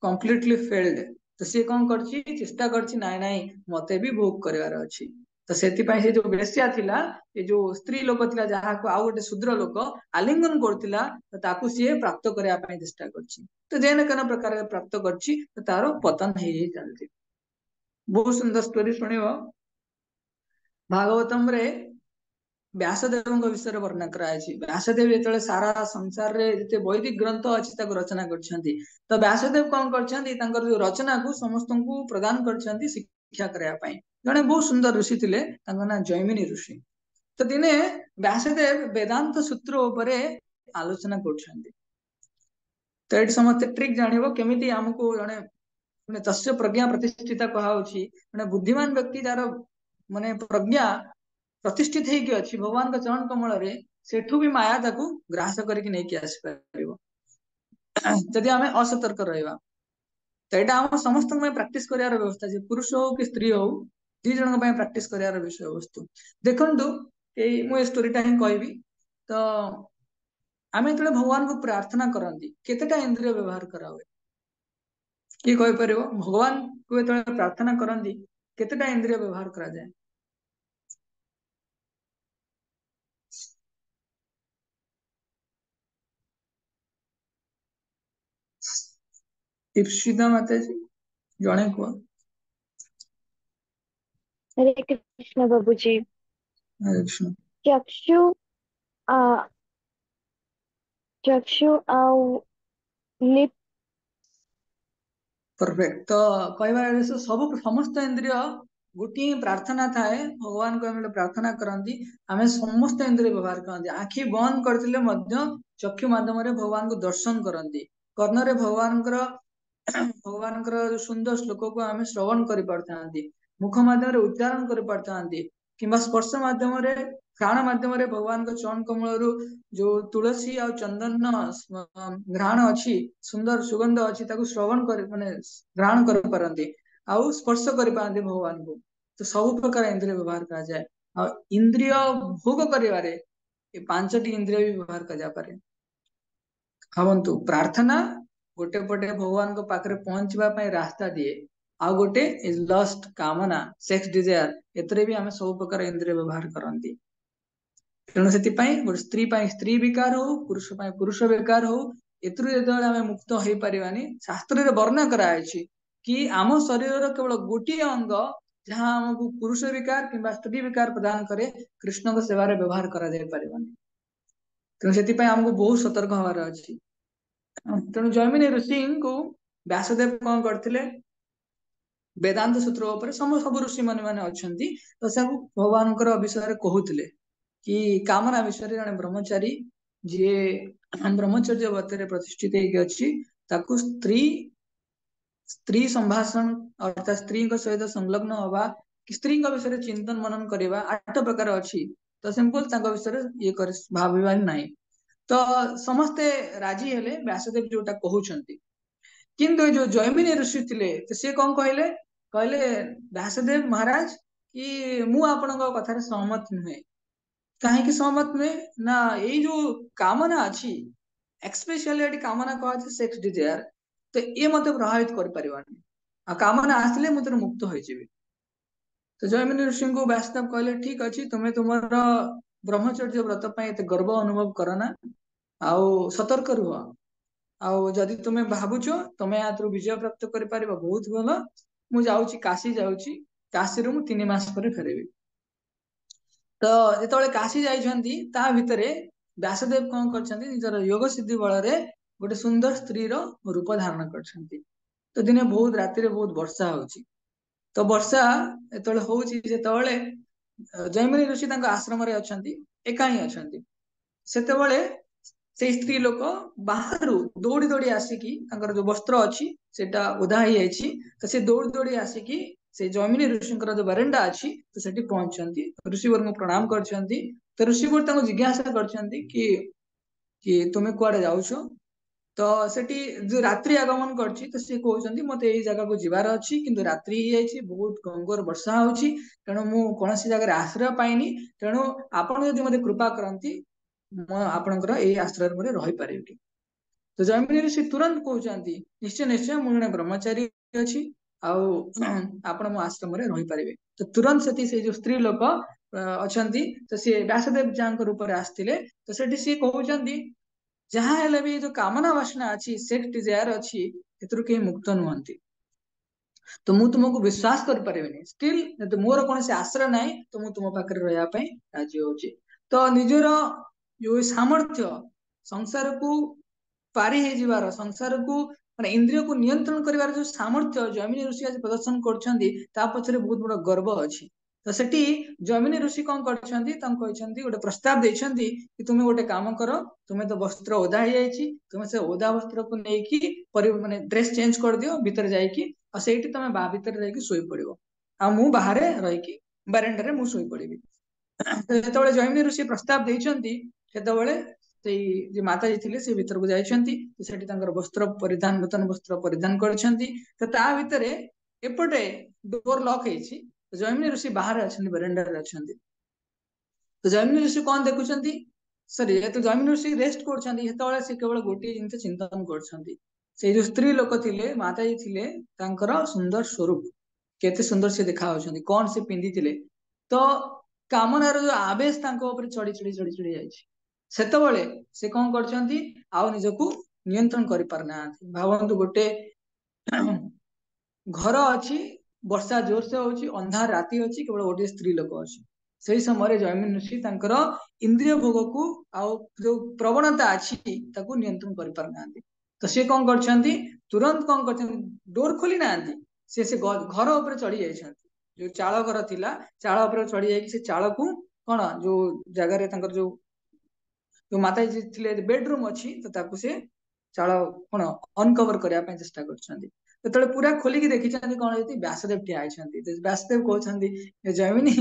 कंप्लीटली फेल्ड तो से कोन करछि चेष्टा करछि नाइ नाइ मते भी भोग करबार अछि तो सेति पाई से जो बेस्या थिला ए जो स्त्री लोक थिला जहा को आउ गोटे शूद्र लोक आलिंगन करथिला तो ताकू से प्राप्त करया पाई चेष्टा करछि तो जेन केन प्रकार प्राप्त करछि तो तारो पतन हे ही चलछि बहुत सुंदर स्टोरी सुनिबो भागवतम रे व्यासदेव विषय वर्णना कराई व्यासदेव जो सारा संसार रे जते वैदिक ग्रंथ अच्छी रचना करछन्ति तो व्यासदेव कौन करछन्ति जो रचना को समस्त को प्रदान करछन्ति शिक्षा करया पई जने बहुत सुंदर ऋषि थिले तांको ना जैमिनी ऋषि तो दिने व्यासदेव वेदांत सूत्र उपरे आलोचना करछन्ति तो ये समस्त ट्रिक जानिबो केमिति हमको जने माने तस्य प्रज्ञा प्रतिष्ठिता कहा होछि माने बुद्धिमान व्यक्ति तार माने प्रज्ञा प्रतिष्ठित हेकी अछि भगवान का चरण कमल रे सेठू भी माया ताकू ग्रास करके नहीं आसी परिबो जदि हमें असतर्क रहबा तो एटा हम समस्त में प्रैक्टिस करियार व्यवस्था जे पुरुष हो कि स्त्री हो दी जन में प्रैक्टिस करियार विषय वस्तु देखंतु ए मु स्टोरीटा ही कहबी तो आमे तले भगवान को प्रार्थना करंती केतेटा इंद्रिय व्यवहार करा हुए କିଏ କହିପାରିବ ଭଗବାନଙ୍କୁ ଯେତେବେଳେ ପ୍ରାର୍ଥନା କରନ୍ତି କେତେଟା ଇନ୍ଦ୍ରିୟ ବ୍ୟବହାର କରାଯାଏ? ଇପ୍ସିତା ମାତାଜୀ ଜଣେ କୁହ। हरे कृष्ण बाबूजी। हरे कृष्ण। चक्षु आ चक्षु आउ लिप परफेक्ट। तो कहबार सब समस्त इंद्रिय गोटे प्रार्थना थाए भगवान को हम प्रार्थना करती आम समस्त इंद्रिय व्यवहार करती आखि बंद करते चक्षु माध्यम भगवान को दर्शन करती कर्ण रे भगवान भगवान सुंदर श्लोक को आम श्रवण कर पारती मुख माध्यम उच्चारण कर पारती कि स्पर्श माध्यम घ्राण माध्यम भगवान चरण कमल जो तुलसी आ चंदन घ्राण अच्छी सुंदर सुगंध अच्छी श्रवण कर माने घ्राण कर पारती आउ स्पर्श कर पारती भगवान को। तो सब प्रकार इंद्रिय व्यवहार करा जाए आ इंद्रिय भोग करिवारे ये पांचटी इंद्रिय भी व्यवहार कर जा पारे। भावंतु प्रार्थना गोटे पटे भगवान को पाखरे पहुंचवा पई रास्ता दिए आ गोटे इज लस्ट कामना सेक्स डिजायर एतरे भी हमें सब प्रकार इंद्रिय व्यवहार करंती। तेणु से गोटे स्त्री स्त्री विकार हो पुरुष पुरुष विकार हो एतरु जेतेबेले आमे मुक्त हो परिवानी शास्त्र रे वर्णना करायछि कि आम शरीर केवल गोटे अंग जहाँ हमको पुरुष विकार किंबा स्त्री विकार प्रदान करे कृष्ण को सेवारे व्यवहार करा जाय परिवानी। तेणु से आमको बहुत सतर्क हबार अछि। तेणु जैमिनी ऋषि को व्यासदेव कौन करथिले वेदांत सूत्र ऊपर सब ऋषि माने अछंती तो सब भगवान विषय कहूतिले कि कामना विषय जने ब्रह्मचारी जी ब्रह्मचर्य व्रत प्रतिष्ठित अच्छी स्त्री स्त्री संभाषण अर्थात स्त्री सहित संलग्न हवा कि स्त्री विषय चिंतन मनन करवा 8 प्रकार अच्छी तो सिंपल विषय ये भाव ना तो समस्ते राजी हेले व्यासदेव जोटा कहउछंती किंतु जो जैमिनी ऋषि थिले तो से कौन कहले कहले व्यासदेव महाराज कि मु आपनक कथार सहमत नुहे कहीं सहमत नुहे ना ये जो कामना अच्छी एक्सपेशली कामना कहा सेक्स डिजायर तो ये मत प्रभावित कर परिवानी आ कामना आसले मुझे मुक्त हो जीवी। तो जैमिनी ऋषि को व्यासदेव कहले ठीक अच्छी तुम्हें तुम ब्रह्मचर्य व्रत पर गर्व अनुभव करना आउ सतर्क रुह आउ जदि तुम्हें भावुच तुम्हें या विजय प्राप्त कर बहुत भल मु जाऊँगी काशी जाऊँगी काशी रु 3 मास पर फेरबी। तो जिते काशी जाइछंती ता भितरे व्यासदेव कौन करछंती निजर योग सिद्धि बल गोटे सुंदर स्त्री रूप धारण करछंती। तो दिने बहुत राति रे बहुत वर्षा होची तो वर्षा एतळे होची जेतळे जैमिनी ऋषि आश्रम रे अछंती एका ही अछंती सेतेबळे से स्त्री लोक बाहर दौड़ी दौड़ी आसिकी जो वस्त्र अच्छी सेटा ओदा ही जाइछि तो से दौड़ी दौड़ी आसिकी से जैमिनी ऋषि जो बारेंडा अच्छी तो सेठी पहुंचंती ऋषिवर को प्रणाम करछंती तो ऋषिवर ताको जिज्ञासा करछंती कि तुमे कुआडे जाउछो तो सेठी जो रात्रि आगमन करछि तो से कहउछंती मते एई जगह को जिबार अछि किंतु रात्रि ही जाइछि बहुत गंगोर वर्षा होछि तेणु मु कोनसी जगह आश्रय पाइनी तेणु आपण यदि मते कृपा करंती आपणकर एई आश्रय रे रहि परिबि। तो जैमिनी ऋषि तुरंत कहउछंती निश्चय निश्चय मु जने ब्रह्मचारी अछि आउ आपण मो आश्रम रे रहि परिबे। तो तुरंत से जो स्त्री लोक अछंती तो से व्यासदेव जांक रूप रे आस्थिले तो सेठी से कहउछंती जहाँ हेले भी जो कामना वासना अच्छी सेक्स डिजायर अच्छी एतरु के मुक्त नुहंती तो मु तुमको विश्वास कर परिबेनी स्टिल तो मोर कोन से आश्रय नाही तो मु तुम पाखरे रहया पई राजी होची। तो निजर जो सामर्थ्य संसार को पारी हे जीवार संसार को माने इंद्रिय को नियंत्रण करिवार जो सामर्थ्य जैमिनी ऋषि आज प्रदर्शन करछंती ता पछरे बहुत बड़ गर्व अछि। तो सेठी जैमिनी ऋषि कौन करछंती गोटे प्रस्ताव देछंती कि तुमे गोटे काम करो तुमे तो वस्त्र ओदा ही जाइछि तुमे से ओदा वस्त्र को नेकी माने ड्रेस चेंज कर दियो भीतर जाइकी आ सेठी तुमे बा भीतर जाइकी सोई पड़िबो आ मु बाहरे रहिकी बारेंडा रे मु सोई पड़िबी। तो जेतेबेले जैमिनी ऋषि प्रस्ताव देछंती सेतेबेले जे माता जी थिले से भीतर को जाइछंती सेठी तांकर वस्त्र परिधान नूतन वस्त्र परिधान करछंती तो ता भितरे एपटे डोर लॉक हेछि तो जैमिनी ऋषि बाहर अछंती बरेंडा रे अछंती। तो जैमिनी ऋषि कौन देखुछंती सॉरी तो जैमिनी ऋषि रेस्ट करछंती हेतबेले से केवल गोटे जिंस चिंतन करछंती से जो स्त्री लोक थिले माताजी थिले तांकर सुंदर स्वरूप केते सुंदर से देखा होछंती कौन से पिंदी थिले तो कामनार जो आवेश तांको ऊपर चढ़ी चढ़ी चढ़ी चढ़ी जाइछि सेतबेले से कौन करछंती आउ निजको नियंत्रण करि पारना भावंतु गोटे घर अछि वर्षा जोर से होछि अंधार राति अछि केवल गोटे स्त्री लोक अछि सेही समय जैमिनी ऋषि तांकर इंद्रिय भोग को आउ जो प्रवणता अछि ताको नियंत्रण करि पारनांती तो से कौन करछंती तुरंत कौन करछंती डोर खोली नांती से घर ऊपर चढ़ी जाइछंती जो चाଳ घर थिला चाଳ ऊपर चढ़ी जाई से चाଳ को कोन जो जगह रे तांकर जो माता जी थिले बेडरूम अछि तो ताको से चाଳ कोन अनकवर करिया पे चेष्टा करछंती तो पूरा खोलिकी देखी कौन होती व्यासदेव ठिया होती तो व्यासदेव कहते जैमिनी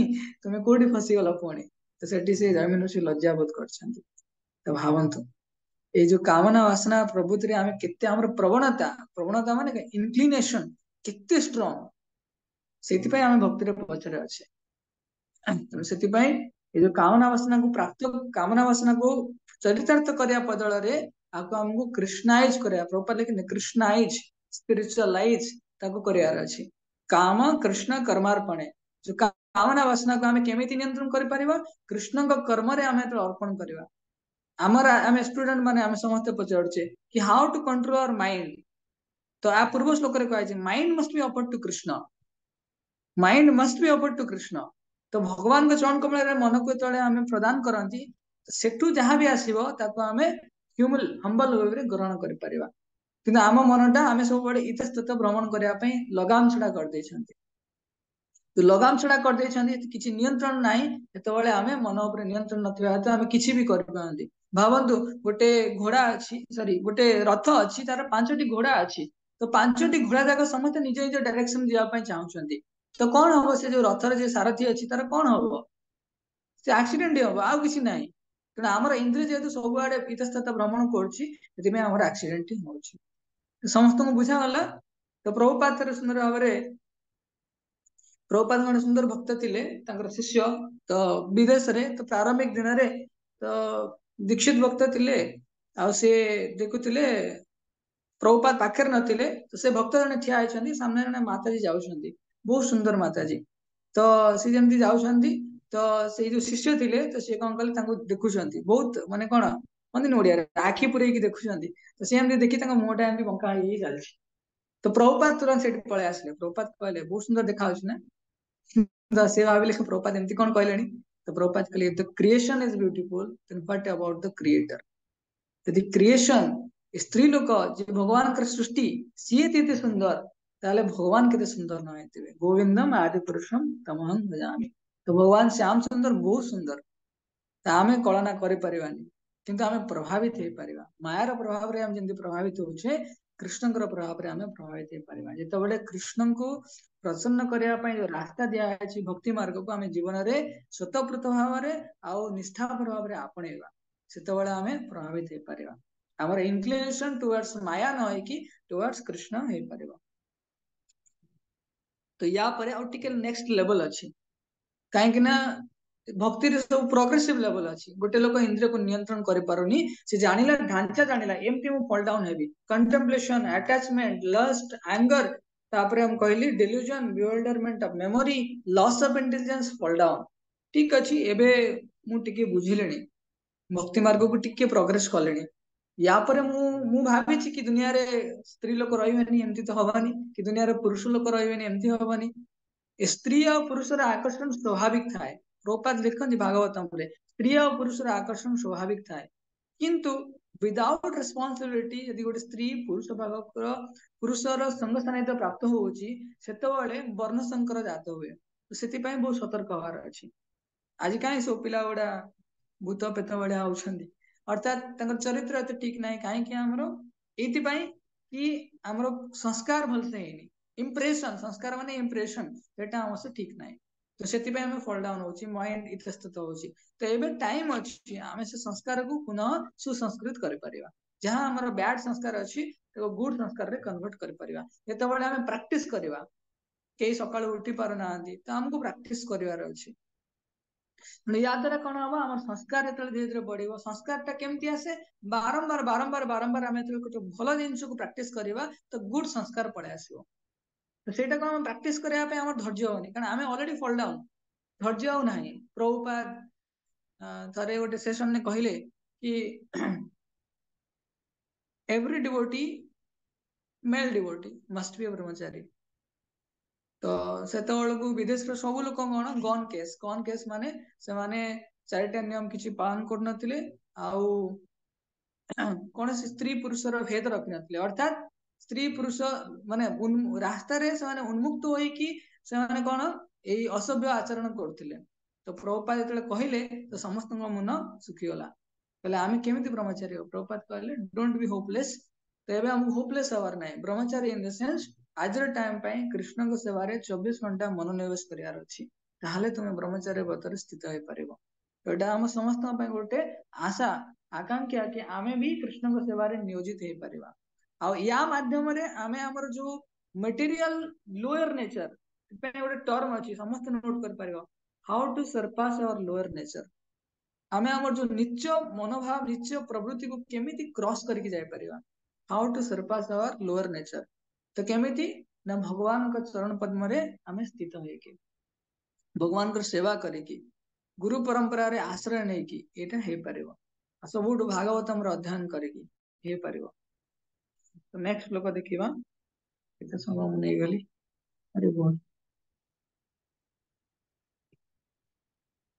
तुम्हें कोठी फसीगल पुणी तो सेठी से जैमिनी ऋषि लज्जा बोध करछंती तो भावंतु ये जो कामना वासना प्रभुति आम केते हमर प्रवणता प्रवणता माने इनक्लिनेशन केते स्ट्रांग सेति आम भक्तिर पछरे अच्छे तो सेति ये जो कामना वासना को प्राप्त कामना वासना को चरितार्थ करिया बदल रे आको हमको कृष्णाइज करिया प्रॉपर लेकिन कृष्णाइज स्पिरिचुअलाइज ताको करियार अछि काम कृष्ण कर्मार्पणे जो कामना वासना को हमें केमिति नियंत्रण करि परिबा कृष्ण को कर्म रे हमें तो अर्पण करिबा हमर हम स्टूडेंट माने हम समस्त पचारछे कि how to control our mind तो आ पूर्व श्लोक रे कहै छै mind must be offered to Krishna mind must be offered to Krishna तो भगवान के चरण कमल रे मन को तळे हमें प्रदान करंती सेठू जहां भी आसीबो ताको हमें ह्यूमिल हम्बल वे ग्रहण करि परिबा किंतु आम मनटा आम सब बड़े इतस्तत भ्रमण करने लगाम छड़ा कर देछंती तो लगाम छड़ा कर देछंती किछि नियंत्रण नाही एतबेले आमे मन ऊपर नियंत्रण नथिबा हेतु आमे किछि भी कर पांती भावंतु गोटे घोड़ा अछि सॉरी गोटे रथ अछि तार 5टी घोड़ा अछि तो 5टी घोड़ा जाक समस्त निज निज डायरेक्शन दिया पय चाहउछंती तो कोन हबो से जो रथर जे सारथी अछि तार कोन हबो से एक्सीडेंट हबो आ किछि नाही कारण हमर इंद्रिय जेतु सब आडे इतस्तत भ्रमण करछि एति में हमर एक्सीडेंट ही होछि समस्त को बुझा गला तो प्रभुपाद थे सुंदर भाव प्रभुपाद गण सुंदर भक्त थिले तांकर शिष्य तो विदेश रे तो प्रारंभिक दिन रे तो दीक्षित भक्त थिले आ से देखुथिले प्रभुपाद पाखर नथिले तो से भक्त जने ठिया आइछंती सामने जने माताजी जाउछंती बहुत सुंदर माताजी तो से जेमती जाउछंती तो से जो शिष्य थिले तो से कोन कले तांको देखुछंती बहुत माने कोन मंदिन ओडिया रे आखी पुरे की देखुछंती तो से एमती देखि तांको मोटा एमती बंका ही जालछि तो प्रभुपाद तुरंत सेठ पळे आसले प्रभुपाद कहले बहुत सुंदर देखा होछि ना तो से भाबिले कि प्रभुपाद एमती कोन कहलेनी तो प्रभुपाद कहले the creation is beautiful then what about the creator यदि क्रिएशन स्त्री लोक जे भगवान कर सृष्टि सीए तेते सुंदर ताले भगवान केते सुंदर न हेतिबे गोविंदम आदि पुरुषम तमहं भजामि तो भगवान श्याम सुंदर बहुत सुंदर आमे कल्पना करि परिबानी किंतु आमे प्रभावित हे परिबा मायार प्रभाव रे हम जेंति प्रभावित होछे कृष्ण प्रभाव रे हमें प्रभावित हो पारिबा जेतबेले कृष्ण को प्रसन्न करिया पय जो रास्ता दिया अछि भक्ति मार्ग को हमें जीवन रे स्वतःप्रत भाव रे आ निष्ठा प्रभाव रे आपणेबा सेतबेले हमें प्रभावित हो पारिबा हमर इंक्लिनेशन टुवर्ड्स माया न होय कि टुवर्ड्स कृष्ण हे पारिबा तो या परे और टिकल नेक्स्ट लेवल अछि काहे कि ना भक्ति रे सब प्रोग्रेसिव लेवल अछि गोटे लोक इंद्रिय को नियंत्रण करि पारुनी से जानिला ढांचा जानिला एमटी मु फॉल डाउन हेबी कंटेम्पलेशन अटैचमेंट लस्ट एंगर तापरे हम कहली delusion bewilderment of memory loss of intelligence fall down ठीक अछि एबे मु टिके बुझिलेनी भक्ति मार्ग को टिके प्रोग्रेस कलेनी या परे मु भाबी छी कि दुनिया रे स्त्री लोक रहिबेनी एमती तो हबानी कि दुनिया रे पुरुष लोक रहिबेनी एमती हबानी स्त्री और पुरुष आकर्षण स्वाभाविक थाए प्रभुपाद लिखନ୍ତି भागवतम रे स्त्री और पुरुष आकर्षण स्वाभाविक थाए किंतु विदाउट रिस्पांसिबिलिटी यदि गोटे स्त्री पुरुष भागकर पुरुषर संग सानिध्य प्राप्त होउची सेतबेले वर्ण संकर जात हुए तो सेति पय बहुत सतर्क होबार अछि आज काहे सो पिला गुडा भूत पेत बढिया होउछंदी अर्थात तंगर चरित्र एते ठीक नाही काहे कि हमरो एति पय कि हमरो संस्कार भलसे हेनी इंप्रेशन संस्कार माने इंप्रेशन सेटा हमसे ठीक नाही तो सेति पय हमें फॉल डाउन होउची माइंड इतस्तत होउची तो एबे टाइम अछि हमें से संस्कार को पुनः सुसंस्कृत करि परिबा जहां हमर बैड संस्कार अछि तो गुड संस्कार रे कन्वर्ट करि परिबा एतबेले हमें प्रैक्टिस करिबा के सकाळ उठी पार नांदी तो हमको प्रैक्टिस करिवार अछि या द्वारा कौन हम आम संस्कार जो धीरे धीरे बढ़ संस्कार केमती आसे बारंबार बारंबार बारंबार आम जो भल जिन को प्राक्ट करवा तो गुड संस्कार पड़े आसो तो सेटा को प्राक्ट करने आम धैर्य होनी कारण आम अलरेडी फॉल डाउन धैर्य आउ ना प्रभुपाद थे गोटे सेशन ने कहले कि every devotee male devotee must be a brahmachari तो से विदेश सब लोक कौन गन केस माने से माने चारिटा नियम किसी पालन कर कौन स्त्री पुरुषर भेद रखी न अर्थात स्त्री पुरुष माने रास्ता रे से उन्मुक्त होइकी से माने कौन यही असभ्य आचरण करथिले तो प्रभुपाद जो कहले तो समस्त मन सुखीगला कहले आम केमी ब्रह्मचारी हो प्रभुपाद कहले डोंट बी होपलेस तो ये आम होपलेस हबार ना ब्रह्मचारी इन द सेंस आज टाइम कृष्ण को सेवारे 24 घंटा मनोनिवेश करार अच्छी तुम्हें ब्रह्मचारी व्रत स्थित हो पार तो यहाँ आम समस्त गोटे आशा आकांक्षा कि आमे भी कृष्ण को सेवारे नियोजित हो पार या माध्यम आम आमर जो मटेरियल लोअर नेचर गोटे टर्म अच्छी समस्त नोट कर पार how to surpass our lower nature आम आमर जो नीच मनोभाव नीच प्रवृत्ति को केमी क्रॉस करके जाई परिबा how to surpass our lower nature तो केमिति ना भगवान का चरण पद्म रे आमे स्थित होइके भगवान को सेवा करिकी गुरु परंपरा रे आश्रय नहीं कि एटा हे परिबो सबुठ भागवतम रो अध्ययन करिकी हे परिबो तो नेक्स्ट लोक देखिबा केते समय मन नहीं गली अरे बहुत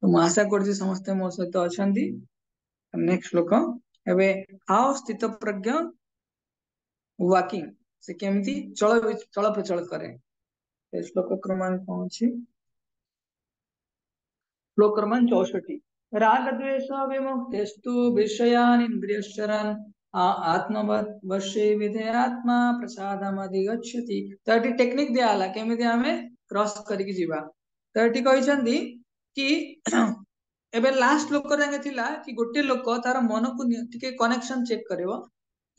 तो मु आशा करछि समस्त मो सहित अछंती नेक्स्ट लोक एबे हाउ स्थित प्रज्ञ वाकिंग से केमती चल प्रचल करे श्लोक क्रमांक कौन अच्छी श्लोक क्रमांक 64 राग द्वेष विमुक्तेस्तु विषयान इंद्रियश्चरन् आत्मवश्ये विधेयात्मा प्रसादम अधिगच्छति तो एटी टेक्निक दियाला केमिति आमे क्रॉस करिकि जीवा तो एटी कहिसंदी कि एबे लास्ट लोक जांगे थिला कि गोटे लोक तार मन को टिके कनेक्शन चेक करिवो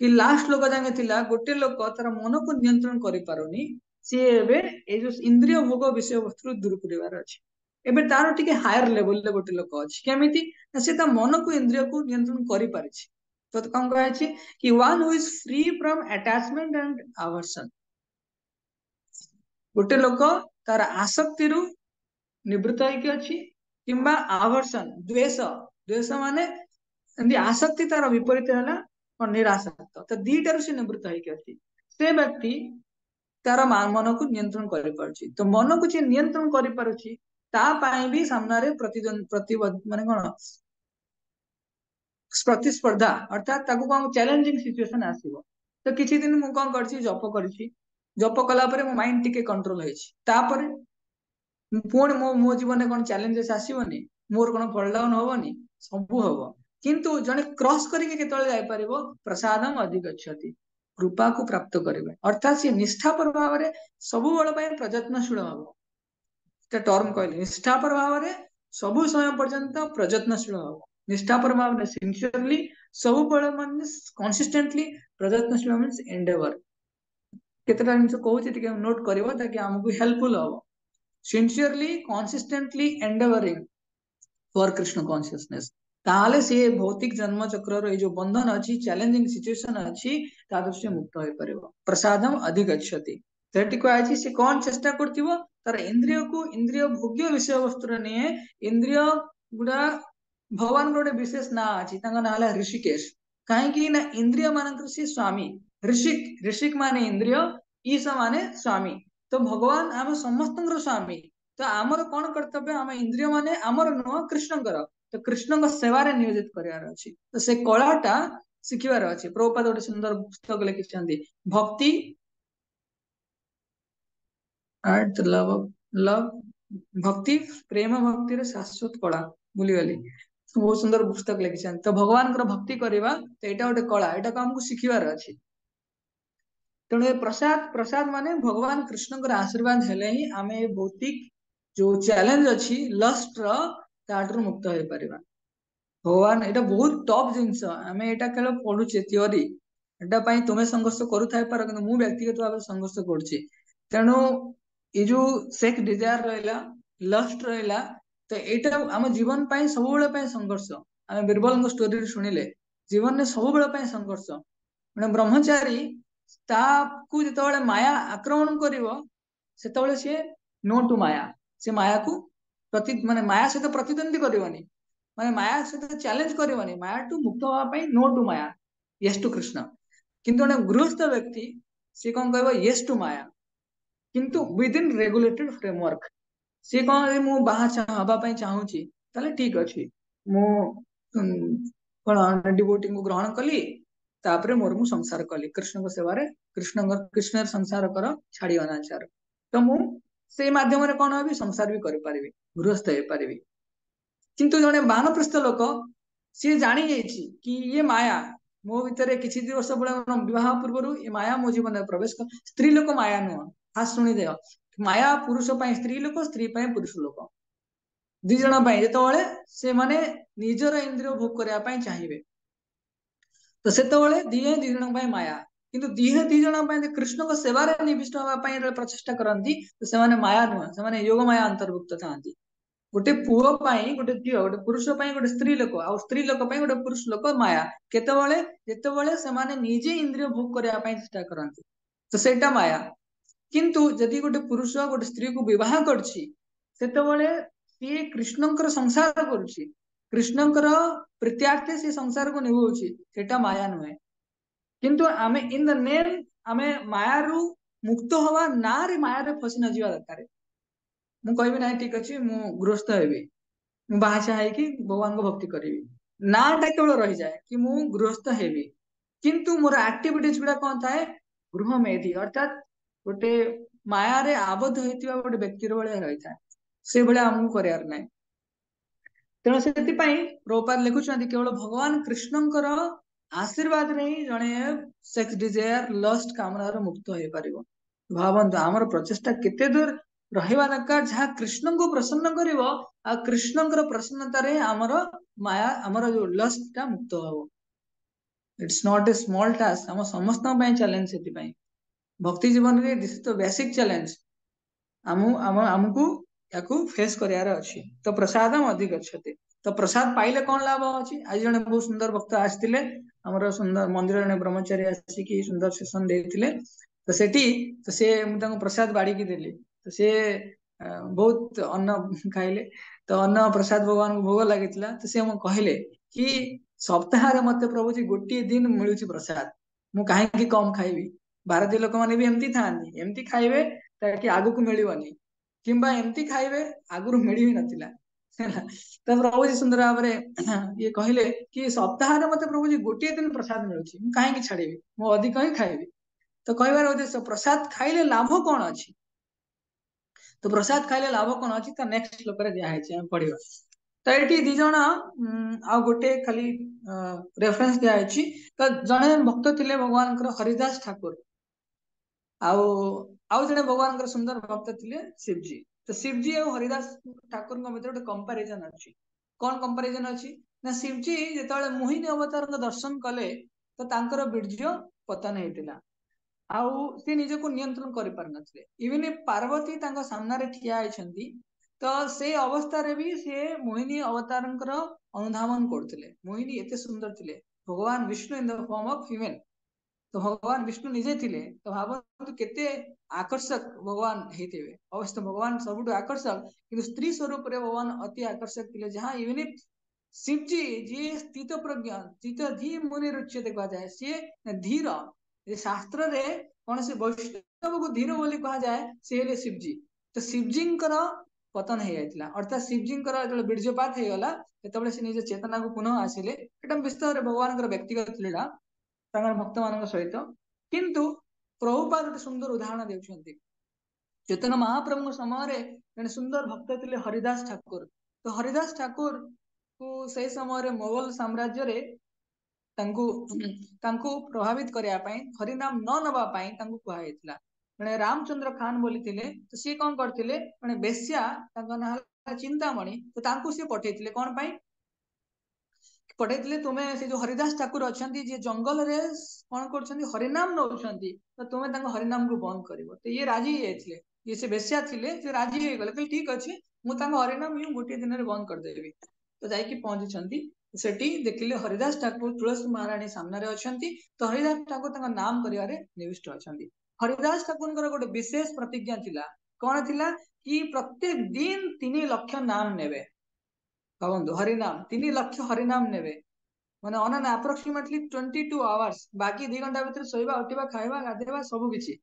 कि लास्ट लोक जांगे थिला गोटे लोक तार मन को नियंत्रण करि पारोनी सी एबे ए जो इंद्रिय भोग विषय वस्तु दूर करिवार अछि एबे तार टिके हायर लेवल ले गोटे लोक अछि केमिति से ता मन को इंद्रिय को नियंत्रण करि पारिछि तो कम कहै छी कि one who is free from attachment and aversion गोटे लोक तार आसक्ति रु निवृत्त होइके अछि किंबा आवर्सन द्वेष द्वेष माने एंदी आसक्ति तार विपरीत है और निरासक्त तो दीटार से निवृत्त होइके से व्यक्ति तार मन को नियंत्रण कर पारुछि तो मन को जे नियंत्रण कर पारुछि ता पाई भी सामना रे प्रतिबद्ध माने कोन प्रतिस्पर्धा अर्थात ताको कोन चैलेंजिंग सिचुएशन आसीबो तो किछि दिन मु कोन करछि जप कला परे मो माइंड टिके कंट्रोल होइछि तापरे पुणी मो जीवन कौन चैलेंजेस आसवनी मोर कौन फॉल डाउन हेनी सब हम किंतु जने क्रॉस करके केतले जाय परिबो प्रसादम अधिक अच्छति कृपा को प्राप्त करेंगे अर्थात सी निष्ठापर भाव में सबु बल प्रयत्नशील हम टर्म कहले निष्ठापर भाव में सबु समय पर्यंत प्रयत्नशील हम निष्ठापर भाव में सिंसियरली सबु बल मान कंसिस्टेंटली प्रयत्नशील मीन्स एंडेवर केतेटा जिनिस कहूँ नोट कर ताकि आमको हेल्पफुल हम sincerely consistently endeavouring for Krishna consciousness ताले से भौतिक जन्म चक्र रो जो बंधन अच्छी चैलेंजिंग सिचुएशन अच्छी तादृश मुक्त हो परिबो प्रसादम अधिक अच्छति सेठी को आछि से कोन चेष्टा करथिबो तार इंद्रिय को इंद्रिय भोग्य विषय वस्तु ने इंद्रिय गुडा भगवान गोटे विशेष ना अछि तांगा नाला ऋषिकेश काहे कि ना इंद्रिय मानकर से स्वामी ऋषिक ऋषिक माने इंद्रिय ईश माने स्वामी तो भगवान आम समस्त स्वामी तो आमर कौन कर्तव्य आम इंद्रिय माने आमर नुह कृष्णकर तो कृष्ण सेवारे नियोजित करार अच्छी तो से कलाटा शिखिबार अच्छी प्रभुपाद गोटे सुंदर पुस्तक लिखिछन्ति भक्ति एट लव लव भक्ति प्रेम भक्ति शाश्वत कला भूलीगली बहुत सुंदर पुस्तक लिखिछन्ति तो भगवान भक्ति करवा तो यहाँ गोटे कला यहाँ को आमको शिखिबार अच्छी तेणु प्रसाद प्रसाद माने भगवान कृष्ण आशीर्वाद हेले ही आम भौतिक जो चैलेंज अच्छी लस्ट रू मुक्त हो पारिबा भगवान एटा बहुत टफ जिनस आम एटा केवल पढ़ुचे थियोरी एटा पई तुमे संघर्ष करूथाय पार कि मु व्यक्तिगत भाव संघर्ष करूची तेणु ये जो सेक्स डिजायर रहला लस्ट रहला तो एटा आम जीवन पाई सब बेले संघर्ष आम बीरबल स्टोरी शुणिले जीवन में सब बेले संघर्ष मैंने ब्रह्मचारी ताकू जो माया आक्रमण कर सी नो टू माया से माया को प्रति माने माया सहित प्रतिद्वंदी करनी माने माया सहित चैलेंज करनी माया टू मुक्त होगापी no to maya yes to Krishna किंतु जड़े गृहस्थ व्यक्ति सी कौन कह येस टू माया किंतु विद इन रेगुलेटेड फ्रेमवर्क सी कौन मु बाहा हवाई चाहूँगी ताले ठीक अच्छे मु कौन डिवोटी को ग्रहण कली तापर मोर मु संसार कली कृष्ण को सेवारे कृष्ण संसार कर छाड़ी अनाचार तो मु से माध्यम कौन होबी संसार भी करि गृहस्थ हो पारि किंतु जड़े बानप्रस्थ लोक सी जानी जाइए कि ये माया मो भितर किसी वर्ष विवाह पूर्व ये माया मो जीवन में प्रवेश कर स्त्री लोक माया नुह फास्ट शुणी दे माया पुरुष स्त्री लोक स्त्री पुरुष लोक दुई जन जो से माने निजर इंद्रिय भोग करने चाहिए तो से दिहे दी जन माया किंतु दिहे दी जन कृष्ण को सेवार निविष्ट होगा प्रचेषा करती तो से माया नुह से योग माया अंतर्भुक्त था गोटे पुओ गोटे झील गोटे पुरुष गोटे स्त्री लोक आ स्त्री लोक गोटे पुरुष लोक माया केतबले जेतबले से माने निजे इंद्रिय भोग करने चेष्टा करती तो सेटा माया किंतु जदि गोटे पुरुष गोटे स्त्री को विवाह करछि सेतबले सी कृष्णंकर संसार करुछि कृष्णंकर प्रीत्यार्थे से संसार को निभाउछि सेटा माया नुहे किंतु आमे इन द नेम आमे माया रु मुक्त हवा ना रे माया रे फसी न जीवा दरकार मु कहबी ना ठीक अछि मु गृहस्थ हेबी मु बाहाशा है कि भगवान को भक्ति करी नाटा केवल रही जाए कि मु गृहस्थ हेबी किंतु मोर एक्टिविटीज गुड़ा कौन थाए गृह मेधी अर्थात गोटे माया रे आबद्ध होइतिबा गोटे व्यक्तिर भले रही था से भले हमहु करियार नै तेणु से प्रभुपाद लिखुଛନ୍ତି केवल भगवान कृष्णंकर आशीर्वाद रे ही जने सेक्स डिजायर लस्ट कामना मुक्त हो पारिबो भावंतु आमर प्रचेष्टा केते दूर रहिबा दरकार जहाँ कृष्ण को प्रसन्न करिवो आ कृष्णंकर प्रसन्नता रे आमर माया आमर जो लस्ट टा मुक्त हो it's not a small task हम समस्त चैलेंज से भक्ति जीवन रे this is the basic challenge आमको याकू फेस करार अच्छी तो प्रसाद अधिक अच्छे तो प्रसाद पाइले कौन लाभ अच्छी आज जने बहुत सुंदर भक्त आसते आमर सुंदर मंदिर जने ब्रह्मचारी आसिक सुंदर सेसन देते तो सेठी तो से प्रसाद बाड़ी देली तो से बहुत अन्न खाइले तो अन्न प्रसाद भगवान को भोग लगी तो से कहले कि सप्ताह मत प्रभु जी गोटे दिन मिलूँ प्रसाद मु कहीं कम खाइबी भारतीय लोक मैंने भी एमती था एमती खाइबे ताकि आगु को मिलनी किंबा एमती खाइबे आगु मिल भी नथिला तो प्रभु जी सुंदर भाव ये कहले कि सप्ताह मत प्रभु जी गोटे दिन प्रसाद मिलूँ कहीं छाड़बी मु अधिक ही खाइबी तो कहबार उद्देश्य प्रसाद खाइले लाभ कौन अच्छी तो प्रसाद खाइले लाभ कौन अच्छी तो नेक्स्ट श्लोक दिखाई पढ़ा तो ये दी जन आ गोटे खाली रेफरेंस दिखाई तो जड़े भक्त थे भगवान हरिदास ठाकुर आउ जड़े भगवान सुंदर भक्त थे शिवजी तो शिवजी और हरिदास ठाकुर भीतर गोटे कंपेरिजन अच्छी कौन कंपेरिजन अच्छी ना शिवजी जो मोहिनी अवतार दर्शन कले तो तांकर बीर्य पतन होता आउ सी निज को नियंत्रण कर पार नथिले इवन पार्वती तांका सामने ठिया होइछंती तो से अवस्था रे भी से मोहिनी अवतार अनुधावन करथिले मोहिनी एते सुंदर थिले भगवान Vishnu in the form of human तो भगवान विष्णु निजे थिले तो भावतु केते आकर्षक भगवान हेतिबे अवश्य भगवान सबुठ आकर्षक किंतु स्त्री स्वरूप रे भगवान अति आकर्षक थिले जहां इवन शिवजी जी स्थित प्रज्ञ स्थित धी मुनि रुच्यते कहा जाए सी धीर शास्त्र रे कौन से वैष्णव को धीर बोली कहा जाए सी हेले शिवजी तो शिवजी पतन हो जाता अर्थात शिवजी जो बीर्जपात हो गला जो से निज चेतना को पुनः आसिले एटा विस्तार भगवान व्यक्तिगत लीला भक्त मान सहित किंतु प्रभुपाद गोटे सुंदर उदाहरण देउछंती चैतन्य महाप्रभु समय जने सुंदर भक्त थे हरिदास ठाकुर तो हरिदास ठाकुर को से समय मोगल साम्राज्य रे प्रभावित करने हरिनाम न नवाई कहला मैंने रामचंद्र खान बोली थिले तो सी कौन करते मैंने बेश्या ना चिंतामणि तो सी पठे कौन पाई पढ़े तुम्हें से जो हरिदास ठाकुर अच्छा जी जंगल रे कौन कर हरिनाम नौ तो तुम्हें हरिनाम को बंद कर तो ये राजी जाते ये से बेस्या थे से राजी हो गले ठीक अच्छे मुझे हरिनाम ही गोटे दिन में बंद करदेवी तो जाकि पहुंची सेठी देखिले हरिदास ठाकुर तुलसी महाराणी सामने अच्छा तो हरिदास ठाकुर नाम कर निविष्ट अच्छा हरिदास ठाकुर गोटे विशेष प्रतिज्ञा थिला कौन थिला कि प्रत्येक दिन 3 लाख नाम नेबे भावନ୍ତୁ हरिनाम 3 लाख हरिनाम नेबे माने ऑन एन अप्रोक्सीमेटली 22 आवर्स बाकी 2 घंटा भीतर सोइबा उठिबा खाइबा गाधेबा सब किछि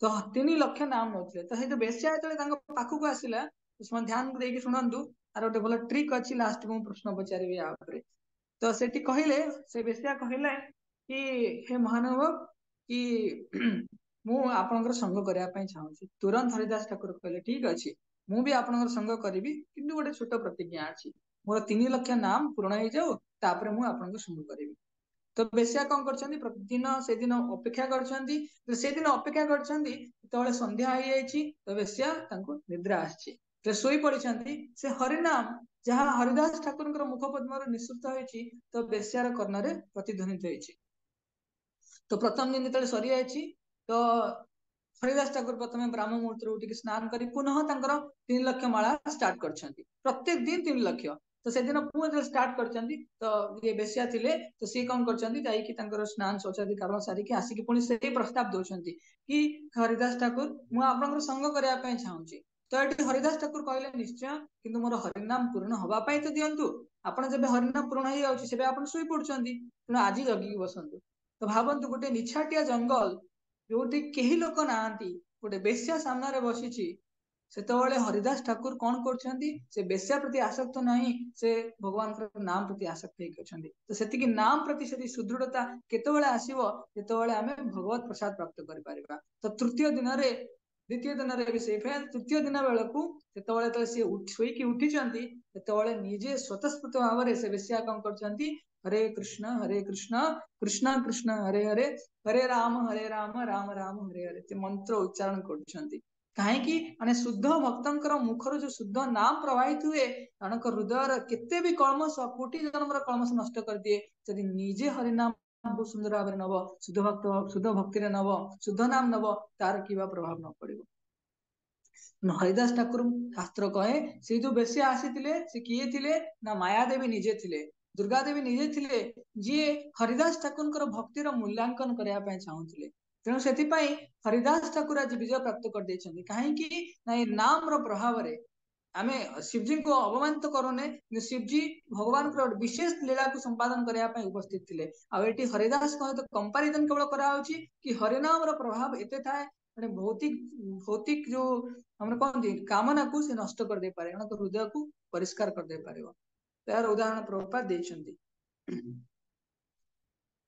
तो 3 लाख नाम नौथिले तो हे बेस्या जेतले पाखु को आसिला उसमें ध्यान देकी सुनंतु आर गोटे भल ट्रिक अछि लास्ट को प्रश्न पचारिबी आ ऊपर तो सेठी कहिले से बेस्या कहिले कि हे महानुभाव कि मु आपनकर संग करिया पई चाहूची तुरंत हरिदास ठाकुर कहले ठीक अछि मु भी आपनकर संग करिबी किंतु गोटे छोट प्रतिज्ञा अछि मोर 3 लाख नाम पूर्ण हो जाऊ तापर मु आपनकर संग करिबी तो बेस्या कौन करछंती प्रतिदिन से दिन अपेक्षा करछंती तो से दिन अपेक्षा करछंती तळे संध्या हो जाईची तो बेस्या तांको निद्रा आछि तो सोई पड़िछंती से हरिनाम जहाँ हरिदास ठाकुर मुखपद्म निश्चित होईची तो बेस्यार कर्णरे प्रतिध्वनित होईची तो प्रथम दिन जो सरी जाइए तो हरिदास ठाकुर प्रथम ब्राह्म मुहूर्त उठिक स्नान कर पुनः 3 लाख माला स्टार्ट कर प्रत्येक दिन 3 लाख तो से दिन पुनः स्टार्ट कर तो ये बेस्या थिले तो सी कौन कर स्नान शौचादि कारण सारिकी आसिक पुणी से प्रस्ताव दौरान कि हरिदास ठाकुर मुझे संग करने चाहूँगी तो ये हरिदास ठाकुर कहले निश्चय किंतु मोर हरिनाम पूर्ण हवापाई तो दिंतु आपड़ जब हरिनाम पूर्ण हो जाए आप शोई पड़ुंट तेणु आज जगिकी बसतु तो भावतु गोटे निछाटिया जंगल जो कहीं लोक ना गोटे बेस्या सामने बसी सेतबले हरिदास ठाकुर कौन कर बेस्या प्रति आसक्त नहीं से भगवान नाम प्रति आसक्त होती तो से नाम प्रति से सुदृढ़ता केतबेले आसीबो जेतबेले आमे भगवत प्रसाद प्राप्त कर पारिबा तो तृतीय दिन रे द्वितीय दिन रे भी से फेर तृतीय दिन बेलकू सेतबेले तो से सोईकी उठिचंती सेतबेले निजे स्वतःस्फूर्त भाव में से बेस्या कौन करचंती हरे कृष्ण कृष्ण कृष्ण हरे हरे हरे राम राम राम हरे हरे ते मंत्र उच्चारण करछंती कहीं माने शुद्ध भक्तंकर मुखर जो शुद्ध नाम प्रवाहित हुए जन हृदय केते भी कलमश कोटि जन्म कलमश नष्ट कर दिए यदि निजे हरिनाम बहुत सुंदर भाव नब शुद्ध भक्ति नब शुद्ध नाम नब तार कि प्रभाव न पड़ो हरिदास ठाकुर शास्त्र कहे से जो बेस्या आसी से किए थिले ना मायादेवी निजे थिले दुर्गा देवी निजे थिले जी हरिदास ठाकुर भक्तिर मूल्यांकन करने चाहूले तेणु से हरिदास ठाकुर आज विजय प्राप्त कर कहीं नाम प्रभाव में आमे शिवजी को अवमानित करूने शिवजी भगवान विशेष लीला को संपादन करने उपस्थित थे आठी हरिदास सहित कंपारिजन केवल कराऊँगी कि हरिनाम प्रभाव एत थाए भौतिक भौतिक जो हम कहते कामना को से नष्ट कर दे पारे हृदय को परिष्कार कर दे पारे यार उदाहरण प्रभुपाद देछंती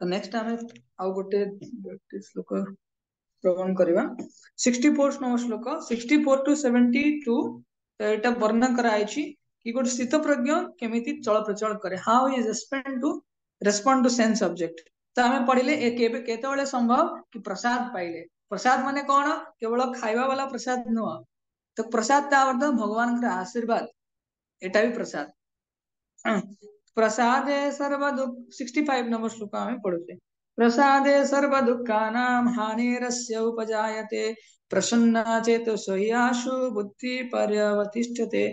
तो नेक्स्ट आमे आउ गोटे श्लोक श्रवण करवा 64 नंबर श्लोक 64 to 72 तो एटा वर्णन कराई कि गोटे स्थित प्रज्ञ केमिति चल प्रचल करे how is respond to sense object तो आमे पढ़िले केतबेले संभव कि प्रसाद पाइले प्रसाद माने कौन केवल खाइबा वाला प्रसाद नुह तो प्रसाद ता अर्थ भगवान का आशीर्वाद एटा भी प्रसाद प्रसादे सर्व दुख 65 नंबर श्लोक में पढ़ुचे प्रसादे सर्व दुःखानां हानिरस्य उपजायते प्रसन्ना चेतो सह्याशु बुद्धि पर्यवतिष्ठते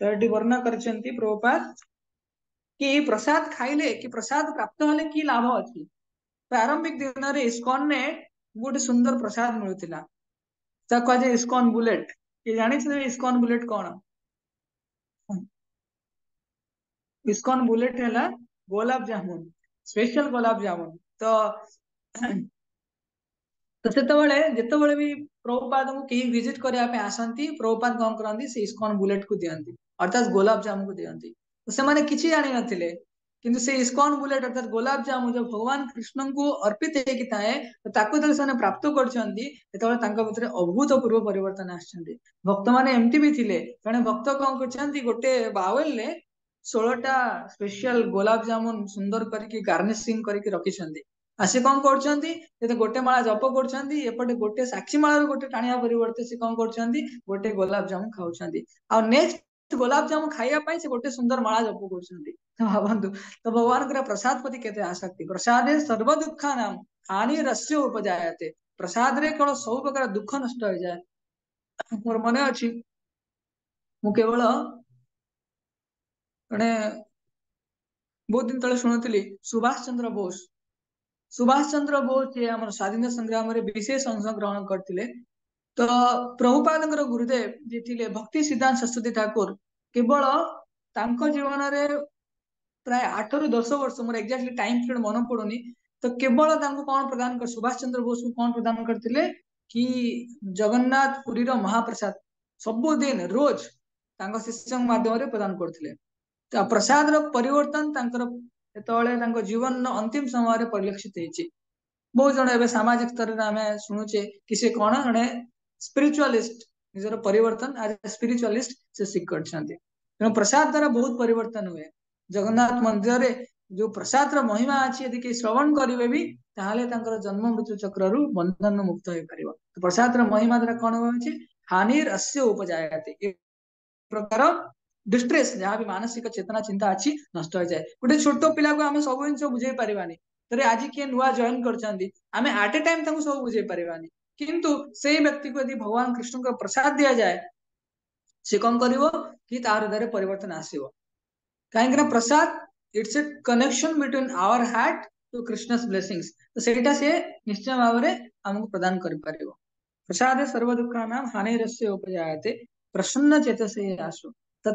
तो एटी वर्णन करछंती प्रभुपाद कि प्रसाद खाइले कि प्रसाद प्राप्त होले कि लाभ अछि प्रारंभिक दिन रे इस्कॉन ने गोटे सुंदर प्रसाद मिलुतिला ता कहे इस्कॉन बुलेट ये जानि छे इस्कॉन बुलेट कौन इस्कॉन बुलेट है गोलाब जामुन स्पेशल गोलाब जामुन तो जितेबाला भी प्रभुपाद को कहीं विजिट करने आसती प्रभुपाद कौन करती से इस्कॉन बुलेट को दिखती अर्थात गोलाब जामुन को दिखती तो से किसी जानी नथिले किंतु से इस्कॉन बुलेट अर्थात गोलाब जामुन जो भगवान कृष्ण को अर्पित होगी थाए तो प्राप्त कर अभूतपूर्व परिवर्तन आसछंती भक्त मैंने एमती भी थिले जने भक्त कौन करछंती गोटे बावल ने 16टा स्पेशल गोलाब जामुन सुंदर करके गार्निशिंग करके रखिछंती आसे कौन करछंती गोटे माला जप करछंती एपटे गोटे साक्षी माला गोटे टाणिया परिवर्ते से कौन करछंती गोटे गोलाब जामुन खाउछंती आ नेक्स्ट गोलाब जामुन खाइया पई से गोटे सुंदर माला जप करछंती भावन्तु तो भगवान प्रसाद प्रति केते आसक्ति प्रसादे सर्व दुखा नाम हानि रस्य उपजायते प्रसाद रे केवल सब प्रकार दुख नष्ट हो जाए मोर मन अछि मु केवल जड़े बहुत दिन तले शुणुली सुभाष चंद्र बोस ये आम स्वाधीनता संग्राम रे विशेष अंश ग्रहण करते तो प्रभुपाद गुरुदेव जी थे भक्ति सिद्धांत सरस्वती ठाकुर केवल तांको जीवन रे प्राय 8 ରୁ 10 वर्ष मोर एक्जाक्टली टाइम पीरियड मन पड़ुनी तो केवल कौन प्रदान कर सुभाष चंद्र बोस को कौन प्रदान करते कि जगन्नाथ पुरी रो महाप्रसाद सबुदिन रोज शिष्य माध्यम प्रदान करते प्रसाद रो परिवर्तन जो जीवन अंतिम समय परिलक्षित होती बहुत जन ए सामाजिक स्तर में आम शुणुचे कि से कौन जड़े स्पिरिचुअलिस्ट निजर परिवर्तन आज स्पिरिचुअलिस्ट से सिख कर प्रसाद द्वारा बहुत परिवर्तन हुए जगन्नाथ मंदिर रे जो प्रसाद रो महिमा अच्छी यदि के श्रवण करेंगे भी ताहले जन्म मृत्यु चक्र रु बंधन मुक्त हो पार तो प्रसाद रो महिमा द्वारा कौन हो हानिर अस्य उपजायते एक प्रकार डिस्ट्रेस जहाँ भी मानसिक चेतना चिंता अच्छी नष्ट हो जाए गोटे छोट पिला को आम सब जिन बुझे पारानी तो आज किए नुआ जॉइन कर एट ए टाइम सब बुझे पारानी किंतु से व्यक्ति को यदि भगवान कृष्ण को प्रसाद दि जाए सी कौन कर कि तार हृदय परिवर्तन आसो कहीं प्रसाद it's a connection between our heart to Krishna's blessings तो सेटा से निश्चय भाव में आमको प्रदान कर प्रसाद सर्व दुखा नाम हानिरस्य उपजायते प्रसन्न चेतस आसु तो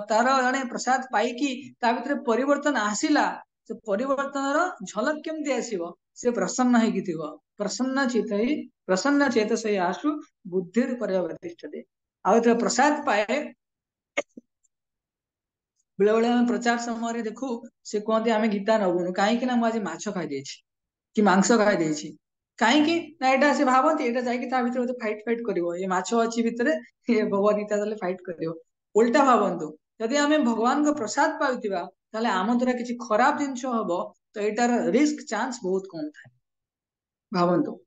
तार जड़े प्रसाद पाई भीतर परिवर्तन आसला से परिवर्तन झलक केमती आसो से प्रसन्न हो प्रसन्न चेतस आसु बुद्धि पर्यवतिष्ठते आउ प्रसाद पाए बेले बेले आम प्रचार समय देखू से कहते आम गीता नबुनु कहीं मुझे माछ खाई कि मांस खाई कहीं ना यहाँ से भावती यहाँ जाकर फाइट फाइट कर अच्छी भितर ये भगवद गीता फाइट कर उल्टा भावतु जदि आम भगवान को प्रसाद पाउथिबा ताले आम द्वारा किसी खराब जिनस हम तो यार रिस्क चांस बहुत कम थाए भावतु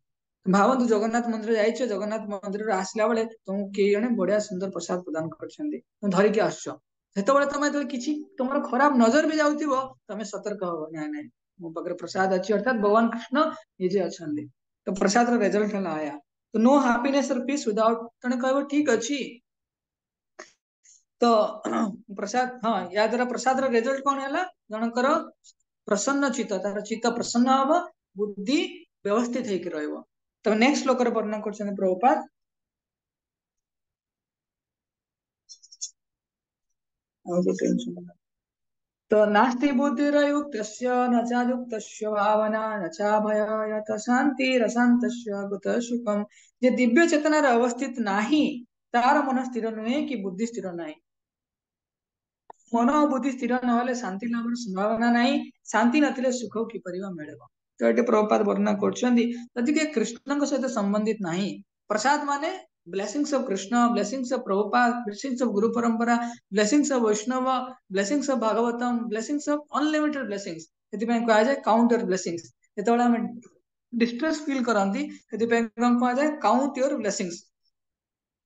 भावतु जगन्नाथ मंदिर जाइए जगन्नाथ मंदिर आसला बेले तुमको किए जड़े बढ़िया सुंदर प्रसाद प्रदान कर धरिकी आस तुम किसी तुम खराब नजर भी जाऊ तुम सतर्क हो ना ना मो पाखे प्रसाद अच्छी अर्थात भगवान कृष्ण निजे अच्छा तो प्रसाद रिजल्ट है आया तो नो हैप्पीनेस और पीस विदाउट तेने कह ठीक अच्छी तो प्रसाद हाँ या द्वारा प्रसाद रिजल्ट कौन है जनकर प्रसन्न चित्त तार चित्त प्रसन्न हम बुद्धि व्यवस्थित हो तो नेक्स्ट श्लोक वर्णन कर प्रभुपाद तो नास्ति बुद्धिरयुक्तस्य न चायुक्तस्य भावना न चा भयत शांतिरशांतस्य कुतः सुखम जे दिव्य चेतना अवस्थित नाही तार मन स्थिर नुहे कि बुद्धि स्थिर नाही मन और बुद्धि स्थिर न शांति लाभ संभावना नहीं शांति नथिले सुख किपर मिले तो ये प्रभुपाद वर्णन कर कृष्ण सहित संबंधित नहीं प्रसाद माने blessings of Krishna blessings of Prabhupada blessings of guru parampara blessings of Vaishnava blessings of Bhagavatam blessings of unlimited blessings कह जाए काउंट योर ब्लेसिंग्स जो आम डिस्ट्रेस फील करती कह जाए काउंट योर ब्लेसिंग्स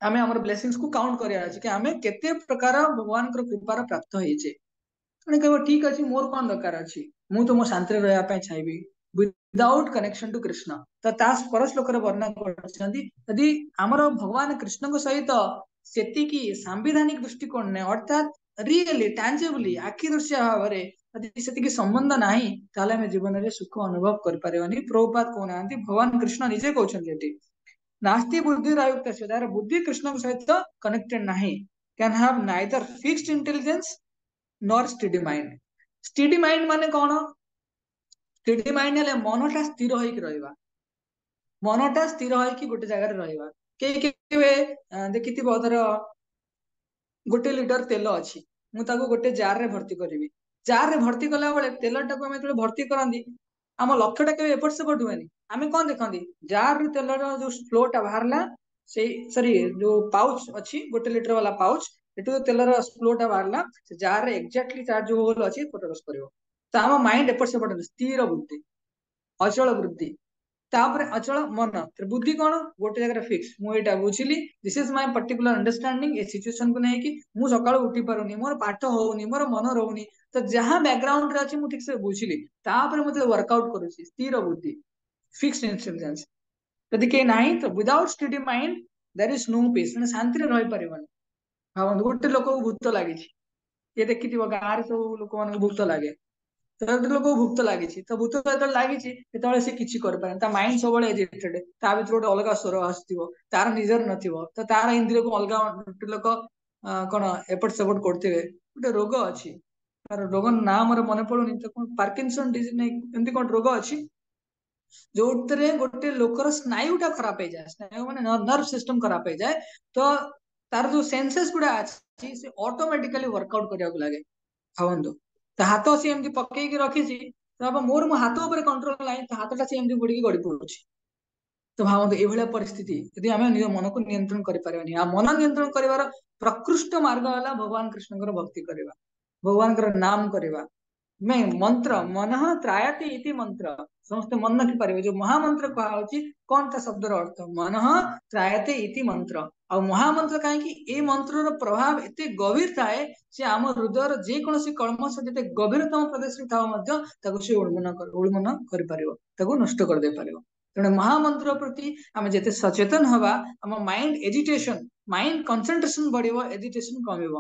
आम आम ब्लेसिंग्स को काउंट कर आम केते प्रकार भगवान कृपार प्राप्त होइछे कह ठीक अच्छे मोर कौन दरकार अच्छी मु तो मो शांति रहा चाहिए विदाउट कनेक्शन टू कृष्ण तो पर श्लोक वर्णन करदी आमर भगवान कृष्ण सहित सेतिकी सांविधानिक दृष्टिकोण ने अर्थात रियली टैंजिबली आखि दृश्य भाव में संबंध नहीं ताले जीवन में सुख अनुभव कर प्रभुपाद कहना भगवान कृष्ण निजे कहते नास्ति बुद्धिरायुक्त बुद्धि कृष्ण सहित कनेक्टेड नहीं can have neither fixed intelligence nor study mind study mind माने कौन स्टडी माइंड है मनटा स्थिर होगा मनटा स्थिर होगी गोटे जगार रहा देखी धर गोटे लीटर तेल अच्छी मुझे गोटे जार रे भर्ती करी जार रे भर्ती कला बेले तेलटा को भर्ती करती आम लक्ष्यटा के एपट सेपट हुए आम कौन देखती जार रू तेल जो फ्लोटा बाहरला से सॉरी जो पाउच अच्छी गोटे लीटर वाला पाउच एटू तेलर फ्लोटा बाहरला से जार रे एक्जाक्टली तार जो होल अच्छी प्रवेश कर तो आम माइंड एपट सेपट स्थिर बुद्धि अचल बुद्धि तापर अचल मन बुद्धि कौन गोटे जगह फिक्स मुझे बुझिली this is my particular understanding a situation को नहीं कि मु सकाळु उठी पारुनी मोर पाठ होउनी मोर मन रहउनी तो जहाँ बैकग्राउंड रे अछि मु ठीक से बुझिली तापर मते वर्कआउट करूची स्थिर बुद्धि फिक्स्ड इंटेलिजेंस यदि के नाही तो without study mind there is no peace माने शांति रे रहि परिबन भावନ୍ତୁ ଗୋଟେ ଲୋକକୁ ଭୂତ ଲାଗିଛି କିଏ ଦେଖିଥିବ ଗାଁରେ ସବୁ ଲୋକମାନଙ୍କୁ ଭୂତ ଲାଗେ ତ ଗୋଟେ ଲୋକକୁ ଭୂତ ଲାଗିଛି ତ ଭୂତ ଯେତେବେଳେ ଲାଗିଛି ସେତେବେଳେ ସେ କିଛି କରିପାରେନି ତା ମାଇଣ୍ଡ ସବୁବେଳେ ଏଜିଟେଡ୍ ତା ଭିତରେ ଗୋଟେ ଅଲଗା ସ୍ୱର ଆସୁଥିବ ତାର ନିଜର ନଥିବ ତ ତାର ଇନ୍ଦ୍ରିୟକୁ ଅଲଗା ଗୋଟେ ଲୋକ କଣ ଏପଟ ସେପଟ କରୁଥିବେ ଗୋଟେ ରୋଗ ଅଛି ତାର ରୋଗ ନାଁ ମୋର ମନେ ପଡୁନି ତ କଣ ପାର୍କିନସନ ଡିଜିଜ ନାଇଁ ଏମିତି କଣ ରୋଗ ଅଛି ଯୋଉଥିରେ ଗୋଟେ ଲୋକର ସ୍ନାୟୁଟା ଖରାପ ହେଇଯାଏ ସ୍ନାୟୁ ମାନେ ନର୍ଭ ସିଷ୍ଟମ ଖରାପ ହେଇଯାଏ ତ ତାର ଯୋଉ ସେନ୍ସେସ୍ ଗୁଡା ଅଛି ସେ ଅଟୋମେଟିକାଲି ୱାର୍କଆଉଟ କରିବାକୁ ଲାଗେ ଭାବନ୍ତୁ ତା ହାତ ସେ ଏମିତି ପକେଇକି ରଖିଛି ତ ମୋର ମୋ ହାତ ଉପରେ କଣ୍ଟ୍ରୋଲ ନାହିଁ ତା ହାତଟା ସେ ଏମିତି ବୁଡିକି ଗଡି ପଡୁଛି ତ ଭାବନ୍ତୁ ଏଇଭଳିଆ ପରିସ୍ଥିତି ଯଦି ଆମେ ନିଜ ମନକୁ ନିୟନ୍ତ୍ରଣ କରିପାରିବାନି ଆଉ ମନ ନିୟନ୍ତ୍ରଣ କରିବାର ପ୍ରକୃଷ୍ଟ ମାର୍ଗ ହେଲା ଭଗବାନ କୃଷ୍ଣଙ୍କର ଭକ୍ତି କରିବା ଭଗବାନଙ୍କର ନାମ କରିବା ନାଇଁ ମନ୍ତ୍ର ମନଃ ତ୍ରାୟତି ଇତି ମନ୍ତ୍ର ସମସ୍ତେ ମନେ ରଖିପାରିବେ ଯୋଉ ମହାମନ୍ତ୍ର କୁହାହଉଛି କଣ ତା ଶବ୍ଦର ଅର୍ଥ ମନଃ ତ୍ରାୟତେ ଇତି ମନ୍ତ୍ର ଆଉ ମହାମନ୍ତ୍ର କାହିଁକି ଏଇ ମନ୍ତ୍ରର ପ୍ରଭାବ ଏତେ ଗଭୀର ଥାଏ ସେ ଆମ ହୃଦୟର ଯେକୌଣସି କଳମସ ଯେତେ ଗଭୀରତମ ପ୍ରଦେଶରେ ଥାଉ ମଧ୍ୟ ତାକୁ ସେ ଉନ୍ମୂଳନ କରିପାରିବ ତାକୁ ନଷ୍ଟ କରିଦେଇ ପାରିବ ତେଣୁ ମହାମନ୍ତ୍ର ପ୍ରତି ଆମେ ଯେତେ ସଚେତନ ହବା ଆମ ମାଇଣ୍ଡ ଏଜିଟେସନ ମାଇଣ୍ଡ କନସେନ୍ଟ୍ରେସନ ବଢିବ ଏଜିଟେସନ କମିବ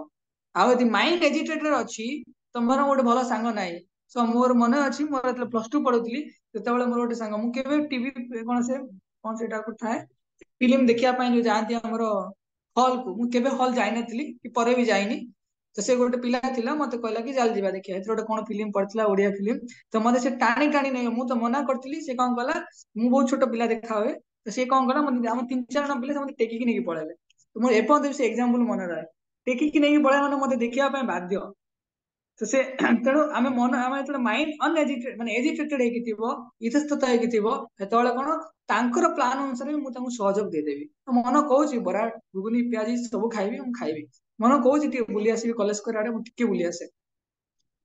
ଆଉ ଯଦି ମାଇଣ୍ଡ ଏଜିଟେଟେଡ ଅଛି ତମର ଗୋଟେ ଭଲ ସାଙ୍ଗ ନାହିଁ ସो ମୋର ମନେ ଅଛି ମୋର ଯେତେବେଳେ ପ୍ଲସ ଟୁ ପଢୁଥିଲି ସେତେବେଳେ ମୋର ଗୋଟେ ସାଙ୍ଗ ମୁଁ କେବେ ଟିଭି କଣ ସେ କଣ ସେଇଟା ଥାଏ ଫିଲ୍ମ ଦେଖିବା ପାଇଁ ଯୋଉ ଯାଆନ୍ତି ଆମର ହଲକୁ ମୁଁ କେବେ ହଲ ଯାଇନଥିଲି କି ପରେ ବି ଯାଇନି ତ ସେ ଗୋଟେ ପିଲା ଥିଲା ମତେ କହିଲା କି ଚାଲ ଯିବା ଦେଖିବା ଏଥିରେ ଗୋଟେ କଣ ଫିଲ୍ମ ପଡିଥିଲା ଓଡିଆ ଫିଲ୍ମ ତ ମତେ ସେ ଟାଣି ଟାଣି ନେଇ ମୁଁ ତ ମନା କରିଥିଲି ସେ କଣ କଲା ମୁଁ ବହୁତ ଛୋଟ ପିଲା ଦେଖା ହୁଏ ତ ସେ କଣ କଲା ମତେ ଆମ 3-4 ଜଣ ପିଲା ମତେ ଟେକିକି ନେଇକି ପଳେଇଲେ ମୁଁ ଏପର୍ଯ୍ୟନ୍ତ ସେ ଏକ୍ସାମ୍ପଲ ମନେ ରହେ ଟେକିକି ନେଇକି ପଳେଇବା ମାନେ ମତେ ଦେଖିବା ପାଇଁ ବାଧ୍ୟ ତ ସେ ତେଣୁ ଆମେ ଯେତେବେଳେ ମାଇଣ୍ଡ ଅନଏଜିଟେଡ ମାନେ ଏଜିଟେଟେଡ ହେଇକି ଥିବ ଇତସ୍ତତ ହେଇକି ଥିବ ସେତେବେଳେ କଣ ତାଙ୍କର ପ୍ଲାନ ଅନୁସାରେ ମୁଁ ତାଙ୍କୁ ସହଯୋଗ ଦେଇଦେବି ମନ କହୁଛି ବରା ଘୁଗୁନି ପିଆଜି ସବୁ ଖାଇବି ମୁଁ ଖାଇବି ମନ କହୁଛି ଟିକେ ବୁଲି ଆସିବି କଲେଜ କରି ଆଡେ ମୁଁ ଟିକେ ବୁଲି ଆସେ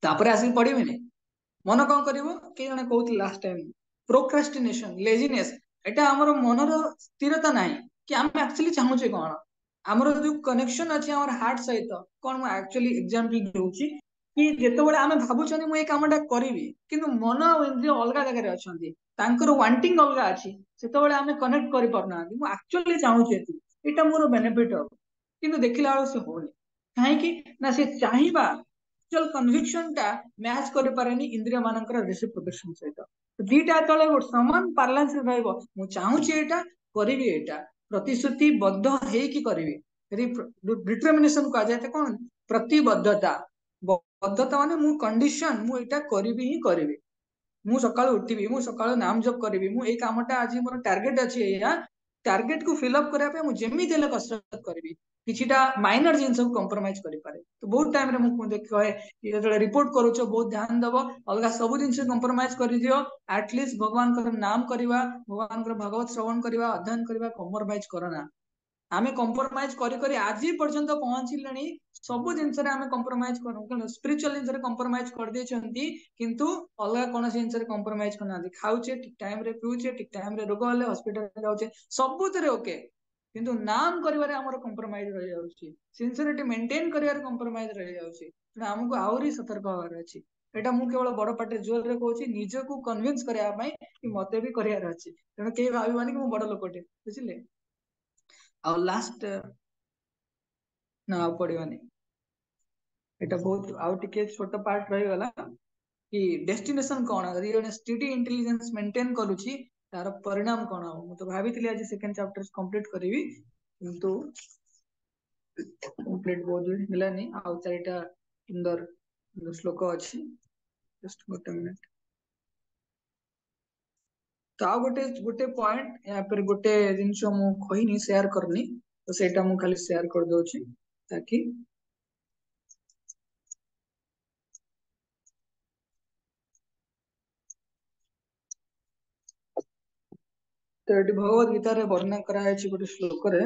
ତାପରେ ଆସିକି ପଢିବିନି ମନ କଣ କରିବ କିଏ ଜଣେ କହୁଥିଲେ ଲାଷ୍ଟ ଟାଇମ ପ୍ରୋକ୍ରାଷ୍ଟିନେସନ ଲେଜିନେସ ଏଟା ଆମର ମନର ସ୍ଥିରତା ନାହିଁ କି ଆମେ ଆକ୍ଚୁଆଲି ଚାହୁଁଛେ କଣ ଆମର ଯୋଉ କନେକ୍ସନ ଅଛି ଆମର ହାର୍ଟ ସହିତ କଣ ମୁଁ ଆକ୍ଚୁଆଲି ଏକ୍ସାମ୍ପଲ ଦଉଛି କି ଯେତେବେଳେ ଆମେ ଭାବୁଛନ୍ତି ମୁଁ ଏଇ କାମଟା କରିବି କିନ୍ତୁ ମନ ଆଉ ଇନ୍ଦ୍ରିୟ ଅଲଗା ଜାଗାରେ ଅଛନ୍ତି ତାଙ୍କର ୱାଣ୍ଟିଂ ଅଲଗା ଅଛି ସେତେବେଳେ ଆମେ କନେକ୍ଟ କରିପାରୁନାହାନ୍ତି ମୁଁ ଆକ୍ଚୁଆଲି ଚାହୁଁଛି ଏତିକି ଏଇଟା ମୋର ବେନିଫିଟ ହବ କିନ୍ତୁ ଦେଖିଲା ବେଳକୁ ସେ ହଉନି କାହିଁକି ନା ସେ ଚାହିଁବା ଆକ୍ଚୁଆଲ କନଭିକ୍ସନ ଟା ମ୍ୟାଚ୍ କରିପାରେନି ଇନ୍ଦ୍ରିୟ ମାନଙ୍କର ରେସିପ୍ରୋକେସନ ସହିତ ଦିଟା ଯେତେବେଳେ ଗୋଟେ ସମାନ ପାର୍ଲାନ୍ସ ରେ ରହିବ ମୁଁ ଚାହୁଁଛି ଏଇଟା କରିବି ଏଇଟା ପ୍ରତିଶ୍ରୁତି ବଦ୍ଧ ହେଇକି କରିବି ଡିଟରମିନେସନ କୁହାଯାଏ କଣ ପ୍ରତିବଦ୍ଧତା ବଦ୍ଧତା ମାନେ ମୁଁ କଣ୍ଡିସନ ମୁଁ ଏଇଟା କରିବି ହିଁ କରିବି ମୁଁ ସକାଳୁ ଉଠିବି ମୁଁ ସକାଳୁ ନାମ ଜପ କରିବି ମୁଁ ଏଇ କାମଟା ଆଜି ମୋର ଟାର୍ଗେଟ ଅଛି ଏଇଆ ଟାର୍ଗେଟ କୁ ଫିଲଅପ କରିବା ପାଇଁ ମୁଁ ଯେମିତି ହେଲେ କସରତ କରିବି କିଛିଟା ମାଇନର ଜିନିଷକୁ କମ୍ପ୍ରମାଇଜ କରିପାରେ ତ ବହୁତ ଟାଇମରେ ମୁଁ କହେ ଯେତେବେଳେ ରିପୋର୍ଟ କରୁଛ ବହୁତ ଧ୍ୟାନ ଦବ ଅଲଗା ସବୁ ଜିନିଷ କମ୍ପ୍ରମାଇଜ କରିଦିଅ ଆଟଲିଷ୍ଟ ଭଗବାନଙ୍କର ନାମ କରିବା ଭଗବାନଙ୍କର ଭଗବତ ଶ୍ରବଣ କରିବା ଅଧ୍ୟୟନ କରିବା କମ୍ପ୍ରମାଇଜ କରନା ଆମେ କମ୍ପ୍ରମାଇଜ କରି କରି ଆଜି ପର୍ଯ୍ୟନ୍ତ ପହଞ୍ଚିଲେଣି ସବୁ ଜିନିଷରେ ଆମେ କମ୍ପ୍ରମାଇଜ କରୁ କଣ ସ୍ପିରିଚୁଆଲ ଜିନିଷରେ କମ୍ପ୍ରମାଇଜ କରିଦେଇଛନ୍ତି କିନ୍ତୁ ଅଲଗା କୌଣସି ଜିନିଷରେ କମ୍ପ୍ରମାଇଜ କରୁନାହାନ୍ତି ଖାଉଛେ ଠିକ ଟାଇମରେ ପିଉଛେ ଠିକ ଟାଇମରେ ରୋଗ ହେଲେ ହସ୍ପିଟାଲ ଯାଉଛେ ସବୁଥିରେ ଓକେ କିନ୍ତୁ ନାମ କରିବାରେ ଆମର କମ୍ପ୍ରମାଇଜ ରହିଯାଉଛି ସିନ୍ସିୟରିଟି ମେଣ୍ଟେନ କରିବାରେ କମ୍ପ୍ରମାଇଜ ରହିଯାଉଛି ତେଣୁ ଆମକୁ ଆହୁରି ସତର୍କ ହବାର ଅଛି ଏଇଟା ମୁଁ କେବଳ ବଡ ପାଟିରେ ଜୋରରେ କହୁଛି ନିଜକୁ କନଭିନ୍ସ କରିବା ପାଇଁ କି ମତେ ବି କରିବାର ଅଛି ତେଣୁ କେହି ଭାବିବାନି କି ମୁଁ ବଡ ଲୋକଟେ ବୁଝିଲେ ଆଉ ଲାଷ୍ଟ ନା ଆଉ ପଡିବନି ଏଇଟା ବହୁତ ଆଉ ଟିକେ ଛୋଟ ପାର୍ଟ ରହିଗଲା କି ଡେଷ୍ଟିନେସନ କଣ ଯଦି ଜଣେ ସ୍ଟଡି ଇଣ୍ଟେଲିଜେନ୍ସ ମେଣ୍ଟେନ କରୁଛି ତାର ପରିଣାମ କଣ ହବ ମୁଁ ତ ଭାବିଥିଲି ଆଜି ସେକେଣ୍ଡ ଚାପ୍ଟର କମ୍ପ୍ଲିଟ କରିବି କିନ୍ତୁ କମ୍ପ୍ଲିଟ ବହୁତ ହେଲାନି ଆଉ 4ଟା ସୁନ୍ଦର ଶ୍ଲୋକ ଅଛି ଜଷ୍ଟ ଗୋଟେ ମିନିଟ ତ ଆଉ ଗୋଟେ ପଏଣ୍ଟ ଏହାପରେ ଗୋଟେ ଜିନିଷ ମୁଁ କହିନି ସେୟାର କରିନି ତ ସେଇଟା ମୁଁ ଖାଲି ସେୟାର କରିଦଉଛି ତାକି ତ ଏଠି ଭଗବତ ଗୀତାରେ ବର୍ଣ୍ଣନା କରାଯାଇଛି ଗୋଟେ ଶ୍ଲୋକରେ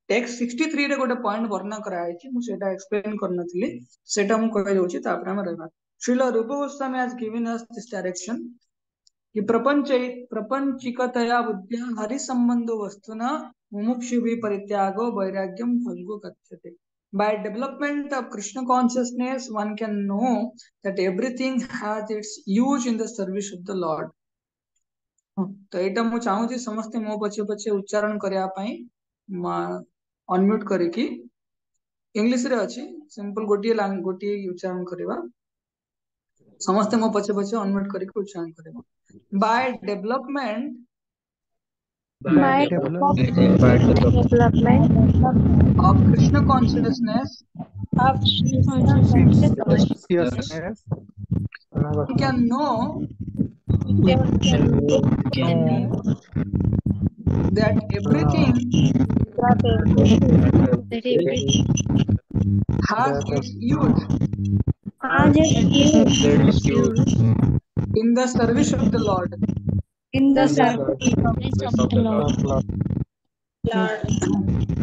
टेक्स्ट 63 रे गोटे पॉइंट वर्णन कराଯାଇଛି ମୁଁ ସେଟା एक्सप्लेन करनथिली सेटा ମୁଁ कहि दउची तापर हम रहबा श्रील रूप Goswami has given us this direction कि प्रपंचिकतया बुद्धिया हरि संबंधो वस्तुना मुमुक्षु भी परित्यागो वैराग्यम फल्गु कथ्यते. By development of Krishna consciousness, one can know that everything has its use in the service of the Lord. तो एटा मु चाहूची समस्ते मो पछे पछे उच्चारण करिया पई अनम्यूट करिकी इंग्लिश रे अछि सिंपल गोटिए उच्चारण करबा समस्ते मो पछे पछे अनम्यूट करिकी उच्चारण करबा by development By development of Krishna consciousness of Krishna consciousness, Consciousness. we can know we can know that everything that everything has its use has its use in the service of the Lord. in the service of the Lord.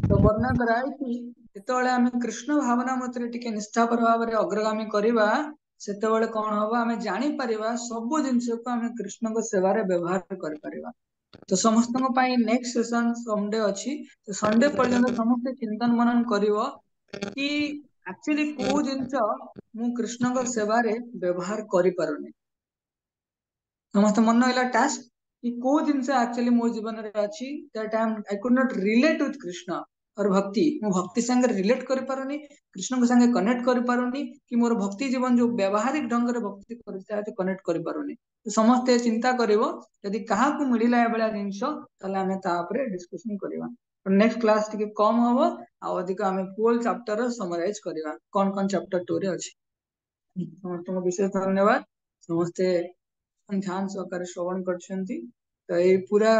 तो वर्णन कराए कि जेतेबेले आमे कृष्ण भावना मतरे टिके निष्ठापर भावरे अग्रगामी करिबा सेतेबेले कोन होबा आमे जानि परिबा सब जिंस को आमे कृष्ण को सेवारे व्यवहार कर परिबा. तो समस्त को पाई नेक्स्ट सेशन संडे अछि तो संडे पर्यंत समस्त चिंतन मनन करिवो कि एक्चुअली को जिंस मु कृष्ण को सेवारे व्यवहार करि पारुनी समस्त मन होला टास्क कि को जिंस एक्चुअली मो जीवन रे अछि that I could not relate with Krishna और भक्ति मो भक्ति संगे रिलेट करि पारुनी कृष्ण को संगे कनेक्ट करि पारुनी कि मोर भक्ति जीवन जो व्यवहारिक ढंग रे भक्ति करता है कनेक्ट करि पारुनी तो समस्त चिंता करिवो यदि कहा को मिलिला ए बेला जिंस तले हमें ता ऊपर डिस्कशन करिवा नेक्स्ट क्लास टिके कम होबो आ अधिक हमें फुल चैप्टर समराइज करिवा कोन कोन चैप्टर 2 रे अछि समस्त विशेष धन्यवाद समस्ते ध्यान सहकार श्रवण करछंती तो ये पूरा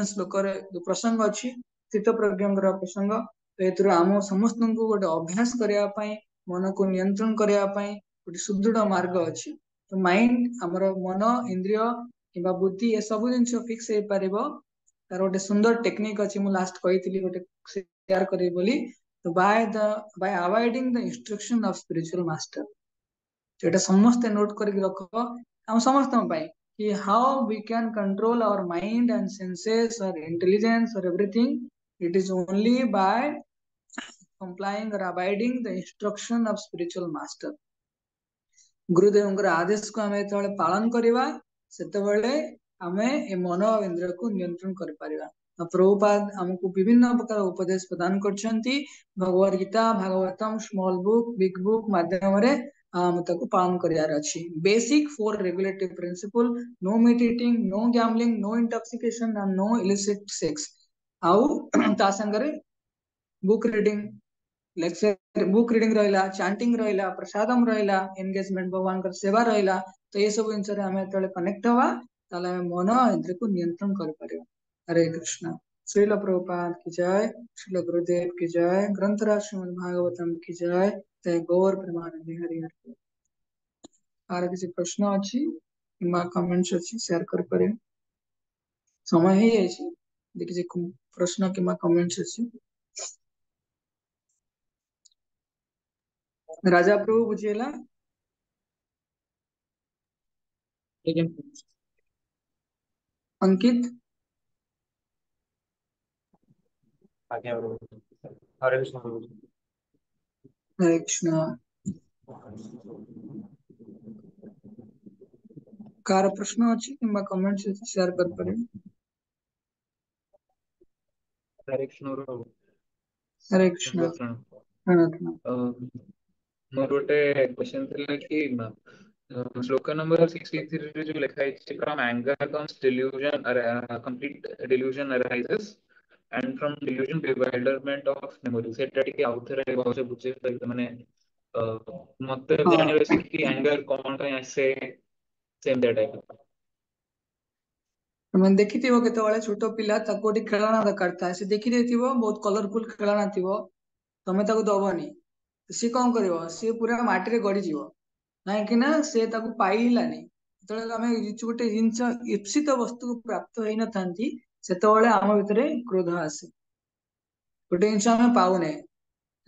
श्लोक रे जो प्रसंग अछि स्थित प्रज्ञंगर प्रसंग तो एतरो आम समस्त को गोटे अभ्यास करिया पई मन को नियंत्रण करिया पई गोटे सुदृढ़ मार्ग अछि तो माइंड हमर मन इंद्रिय किबा बुद्धि ए सब जिंस फिक्स हे परिबो तार गोटे सुंदर टेक्निक अछि मु लास्ट कहितली गोटे शेयर करी बोली तो by avoiding the instruction of spiritual master जेटा समस्त नोट करके रखो हम समस्त पाई कि how we can control our mind and senses और इंटेलिजेंस और everything it is only by complying और abiding the instruction of spiritual master गुरुदेव आदेश को हमें जो पालन करवा सेतेबेले आमे ए मन और इंद्रिय को नियंत्रण कर परिबा प्रभुपाद हमको विभिन्न प्रकार उपदेश प्रदान करछंती Bhagavad Gita Bhagavatam small book big book माध्यम रे ताको पालन करियार अछि basic 4 regulatory principle no meat eating no gambling no intoxication and no illicit sex आउ ता संगरे book reading lecture book reading रहिला चैंटिंग रहिला प्रसादम रहिला एंगेजमेंट भगवान कर सेवा रहिला तो ये सब जिंस रे हमें तळे कनेक्ट होवा ताले मन इंद्रिय को नियंत्रण कर परिबा हरे कृष्ण श्रील प्रभुपाद की जय श्रील गुरुदेव की जय ग्रंथराज श्रीमद् भागवतम की जय जय गौर प्रेमानंद हरि हरि आर किसी प्रश्न अछि किमा कमेंट्स अछि शेयर कर परे समय ही अछि देखि जे प्रश्न किमा कमेंट्स अछि राजा प्रभु बुझेला अंकित आज्ञा प्रभु हरे कृष्ण प्रभु हरे कृष्ण कार प्रश्न अछि किमा कमेंट्स अछि शेयर कर परे हरे कृष्ण प्रभु हरे कृष्ण प्रणतम मोर गोटे क्वेश्चन थिला कि श्लोक नंबर 63 रे जो लिखा है from anger comes delusion complete delusion arises and from delusion bewilderment of memory सेटा टिके आउथरे बहुत बुझे माने मते जानिबे से कि एंगर कोन का ऐसे सेम दैट टाइप तुम देखिथिबो केतेबेले छोटो पिला ताको गोटे खेलना दरकार था से देखि देथिबो बहुत कलरफुल खेलना थिबो तमे ताको दबनी सी कोन करबो सी पूरा माटी रे गड़ी जीवो नाही कि ना से ताको पाइलानी जेतले आमे गोटे जिंस इप्सित वस्तु को प्राप्त होई न थांती सेतेबेले आम भितरे क्रोध आसे गोटे जिन आम पाऊने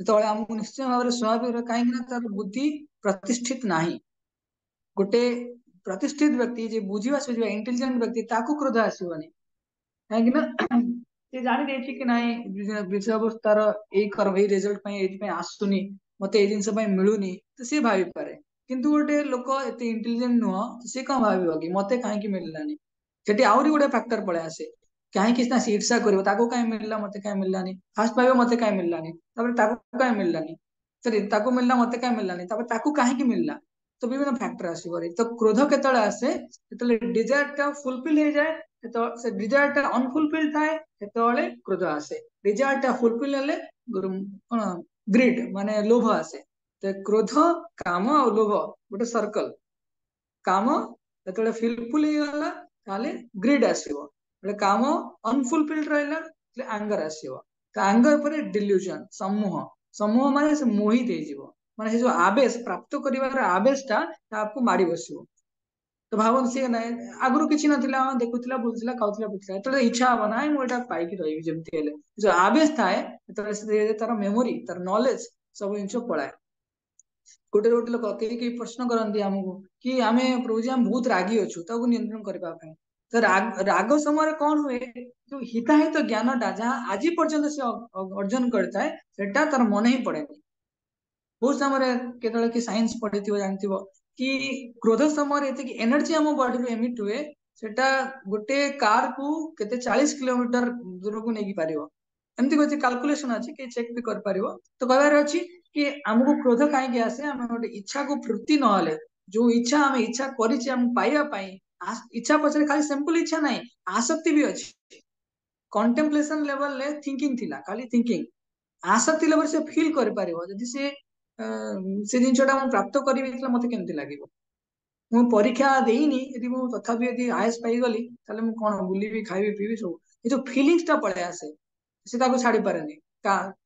जो आमको निश्चय भाव में स्वाभाविक कहीं तार बुद्धि प्रतिष्ठित नहीं गोटे प्रतिष्ठित व्यक्ति जे बुझा सुझा इंटेलिजेंट व्यक्ति ताकू क्रोध आसवनी कहीं से जानी देछि कि नाई विषय अवस्थार यही कर्म यही रिजल्ट आसुनी मत ये जिनस मिलूनी तो सी भावी पारे किंतु गोटे लोक एत इंटेलिजेंट नुह सी कौन भाव कि मत कहीं मिललानी सेठी आहरी गोटे फैक्टर पड़े आसे कहीं से ईर्षा कर कहीं मिलला मत कहीं मिललानी फास्ट भाव मत कहीं मिललानी कहीं मिललानी सॉरी मिलला मत कहीं मिललानी कहीं मिलला तो विभिन्न फैक्टर आसो तो क्रोध के आसे डिजायर फुलफिल हो जाए से डिजायर अनफुलफिल थाए क्रोध आसे डिजायर फुलफिल हेले कौन ग्रीड माने लोभ आसे तो क्रोध काम और लोभ गोटे सर्कल काम जो फुलफिल हो गला ग्रीड आसो काम अनफुलफिल्ड रहा आंगर आसो तो आंगर पर डिल्यूजन समूह समूह माने से मोहित हो माने जो आवेश प्राप्त कर आवेशटा आपको माड़ी बस तो भावन सी ना आगु किसी ना देखुला बुझुला खाऊला पिछला तो इच्छा हम ना मुझे पाई रही जमी जो आवेश थाए तार मेमोरी तार नॉलेज सब जिन पलाए गोटे गोटे लोक कई प्रश्न करती आमको कि आम प्रभु जी आम बहुत रागी अच्छु नियंत्रण करने तो राग समय कौन हुए जो हिताहित ज्ञानटा जहाँ आज पर्यंत से अर्जन करता है तार मन ही पड़े बहुत समय केतल कि साइंस पढ़ी जानती कि क्रोध समय ये एनर्जी आम बॉडी रू एमिट हुए सेटा गोटे कार को केते 40 किलोमीटर दूर को नहीं पार एमती कोई कैलकुलेशन अच्छी कि चेक भी कर पार तो कहबार अच्छी कि आमको क्रोध कहीं आसे आम गोटे इच्छा को तृप्ति ना जो इच्छा आम इच्छा कर इच्छा पछरे खाली सिंपल इच्छा ना आसक्ति भी अच्छी कंटेम्पलेशन लेवल ले थिंकिंग थिला खाली थिंकिंग आसक्ति लेवल से फील कर पार जदि से जिनटा प्राप्त करी मत केमती लगे मु परीक्षा देनी यदि मुझे तथापि यदि आयस पाईगली कौन बुलि खाइबी पीबी सब ये जो फिलिंग्स टा पड़े आसे से छाड़ी पारे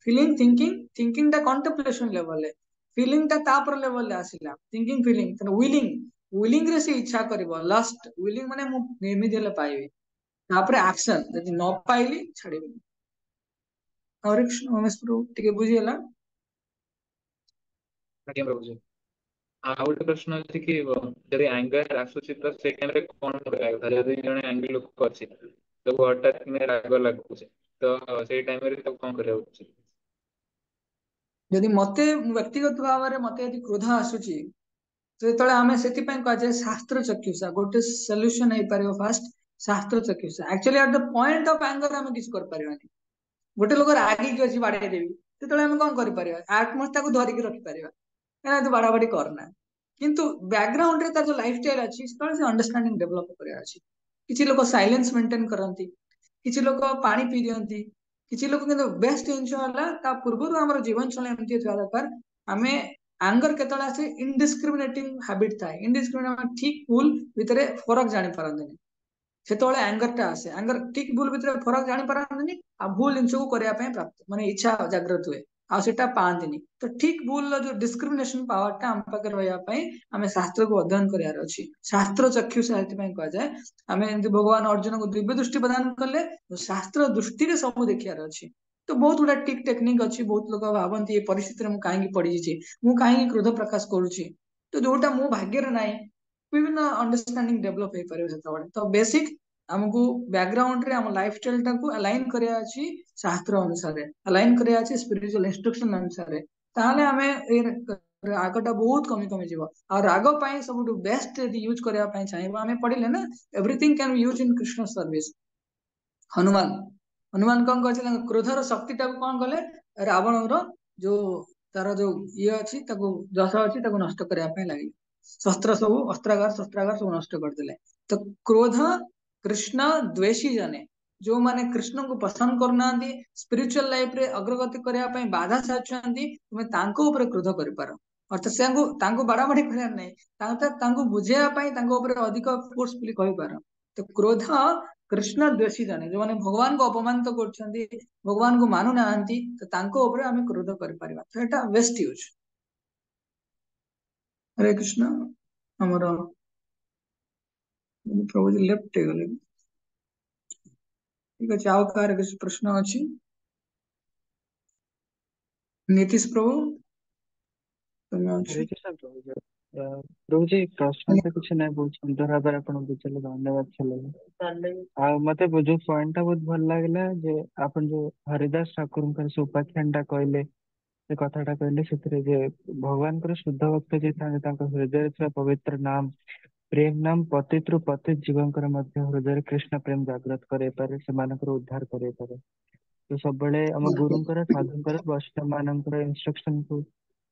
फिलिंग थिंकिंग थिंकिंग टा कंटेम्पलेशन लेवल है फिलिंग टा तापर लेवल आसिला थिंकिंग फिलिंग विलिंग विलिंग रे से इच्छा करिवो लस्ट विलिंग माने मु एमिति हेले पाइबी तापर एक्शन यदि न पाइली छाड़ीबी हरे कृष्ण उमेश प्रभु टिके बुझियला आज्ञा प्रभु जी ଆଉ ଗୋଟେ ପ୍ରଶ୍ନ ଅଛି କି ଯଦି ଆଙ୍ଗର ଆସୁଛି ତ ସେ ଟାଇମରେ କଣ କରିବା କଥା ଯଦି ଜଣେ ଆଙ୍ଗry ଲୋକ ଅଛି ତାକୁ ହଠାତ୍ କିନା ରାଗ ଲାଗୁଛି ତ ସେଇ ଟାଇମରେ ତାକୁ କଣ କରିବା ଉଚିତ यदि मते व्यक्तिगत भाव में मते यदि क्रोध आसुची तो जो आम से कहुए शास्त्र चक्षुषा गोटे सल्यूशन हो पार फास्ट शास्त्र चक्षुषा actually at the point of anger आम किसी कर गोटे लोक रागिक अच्छी बाड़े देवी तो आम कौन कर आत्महत्या को धरिकी रखिपर तू बाड़ाबाड़ी करना किंतु बैकग्राउंड रे जो लाइफ स्टाइल अच्छी से अंडरस्टैंडिंग डेवलप कर किसी लोग साइलेंस मेंटेन करती किसी लोग पानी पी दियंती किसी लोग किंतु बेस्ट जिनसा पूर्व आम जीवन शैली एमती दरकार आम आंगर केतला आसे इनडिस्क्रिमिनेटिंग हैबिट था इनडिस्क्रिमिनेट ठीक भूल भितर फरक जानी पारंतनी सेतोले एंगर टा आसे एंगर ठीक भूल भितर फरक जानी पारंतनी आ भूल जिनस को करया पय प्राप्त माने इच्छा जागृत हुए आ सेटा पांतनी तो ठीक भूल जो डिस्क्रिमिनेशन पावर टा हम पाकर रहया पय हमें शास्त्र को अध्ययन करियार अछि शास्त्र चक्षुषा हेतु पय कह जाय हमें एंति भगवान अर्जुन को दिव्य दृष्टि प्रदान करले शास्त्र दृष्टि रे सब देखियार अछि तो बहुत गुड़ा टिक टेक्निक अच्छी बहुत लोग भावती ये परिस्थिति में कहीं पड़ी मु कहीं क्रोध प्रकाश करुच्ची तो जोटा मो भाग्य ना विभिन्न अंडरस्टैंडिंग डेवलप हो पारे तो बेसिक आमको बैकग्राउंड रे आम लाइफ स्टाइल टाको अलाइन करिया अछि शास्त्र अनुसार अलाइन करिया अछि स्पिरिचुअल इंस्ट्रक्शन अनुसार ताले हमें रागटा बहुत कमी कमी जीव आ राग पाई सब बेस्ट यदि यूज करया पाई चाहिबा हमें पढ़िले ना everything can be use in Krishna service Hanuman Hanuman कौन कर क्रोधर शक्ति टाक कौन कले रावण जो तार जो ये अच्छी जस अच्छी नष्ट करने लगे शस्त्र सब अस्त्रागार शस्त्रागार सब नष्ट करदे तो क्रोध कृष्ण द्वेषी जने जो माने कृष्ण को पसंद करना स्पिरिचुअल लाइफ रे अग्रगति करने बाधा साजुंट तुम्हें क्रोध कर पार अर्थात से बाड़ाबाड़ी कर बुझाई अधिक फोर्सफुली कहीपर तो क्रोध कृष्ण द्वेषी जने जो माने भगवान को अपमानित कर भगवान को मानु ना तो आम क्रोध कर वेस्ट यूज हरे कृष्ण हमर प्रभु जी लेफ्ट गले ठीक अच्छे आउ कार प्रश्न अच्छी नीतीश प्रभु तुम हरे कृष्ण प्रभु जी। प्रभु जी प्रश्न तो कुछ नहीं, बहुत सुंदर भाव आप बुझे, धन्यवाद छे। मते जो पॉइंट टा बहुत भल लागला जे आपन जो हरिदास ठाकुर से उपाख्यान टा कहले, से कथाटा कहले से जे भगवान शुद्ध भक्त जे थाने हृदय थिबा पवित्र नाम प्रेम नाम पतित रु पतित जीवंकर मध्य हृदय कृष्ण प्रेम जागृत करे पारे, सेमानकर उद्धार करे पारे। तो सब आम गुरुंकर साधुंकर वैष्णव मानकर इंस्ट्रक्शन को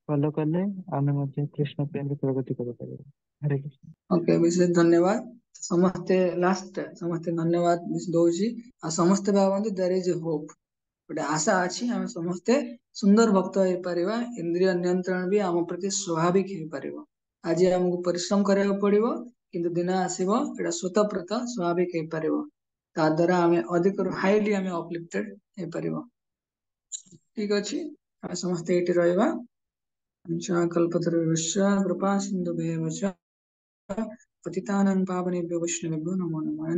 फॉलो कले आमे मध्य कृष्ण प्रेम रे प्रगति कर पारे। हरे कृष्ण। ओके विशेष धन्यवाद समस्ते लास्ट समस्ते धन्यवाद दौची आ समस्ते भावंतु देयर इज होप गोटे आशा अछि हम समस्ते सुंदर भक्त हो परिबा इंद्रिय नियंत्रण भी आम प्रति स्वाभाविक हो परिबो आज हमको परिश्रम करबा पड़िबो किंतु दिन आसीबो एटा स्वतःप्रत स्वाभाविक हो परिबो ता द्वारा हमें अधिक हाईली हमें अपलिफ्टेड हो परिबो ठीक अछि हम समस्ते एटी रहबा कल्पतरुश्च कृपा सिंधुभ्येव च पतितानां पावनेभ्यो वैष्णवेभ्यो नमो नमः।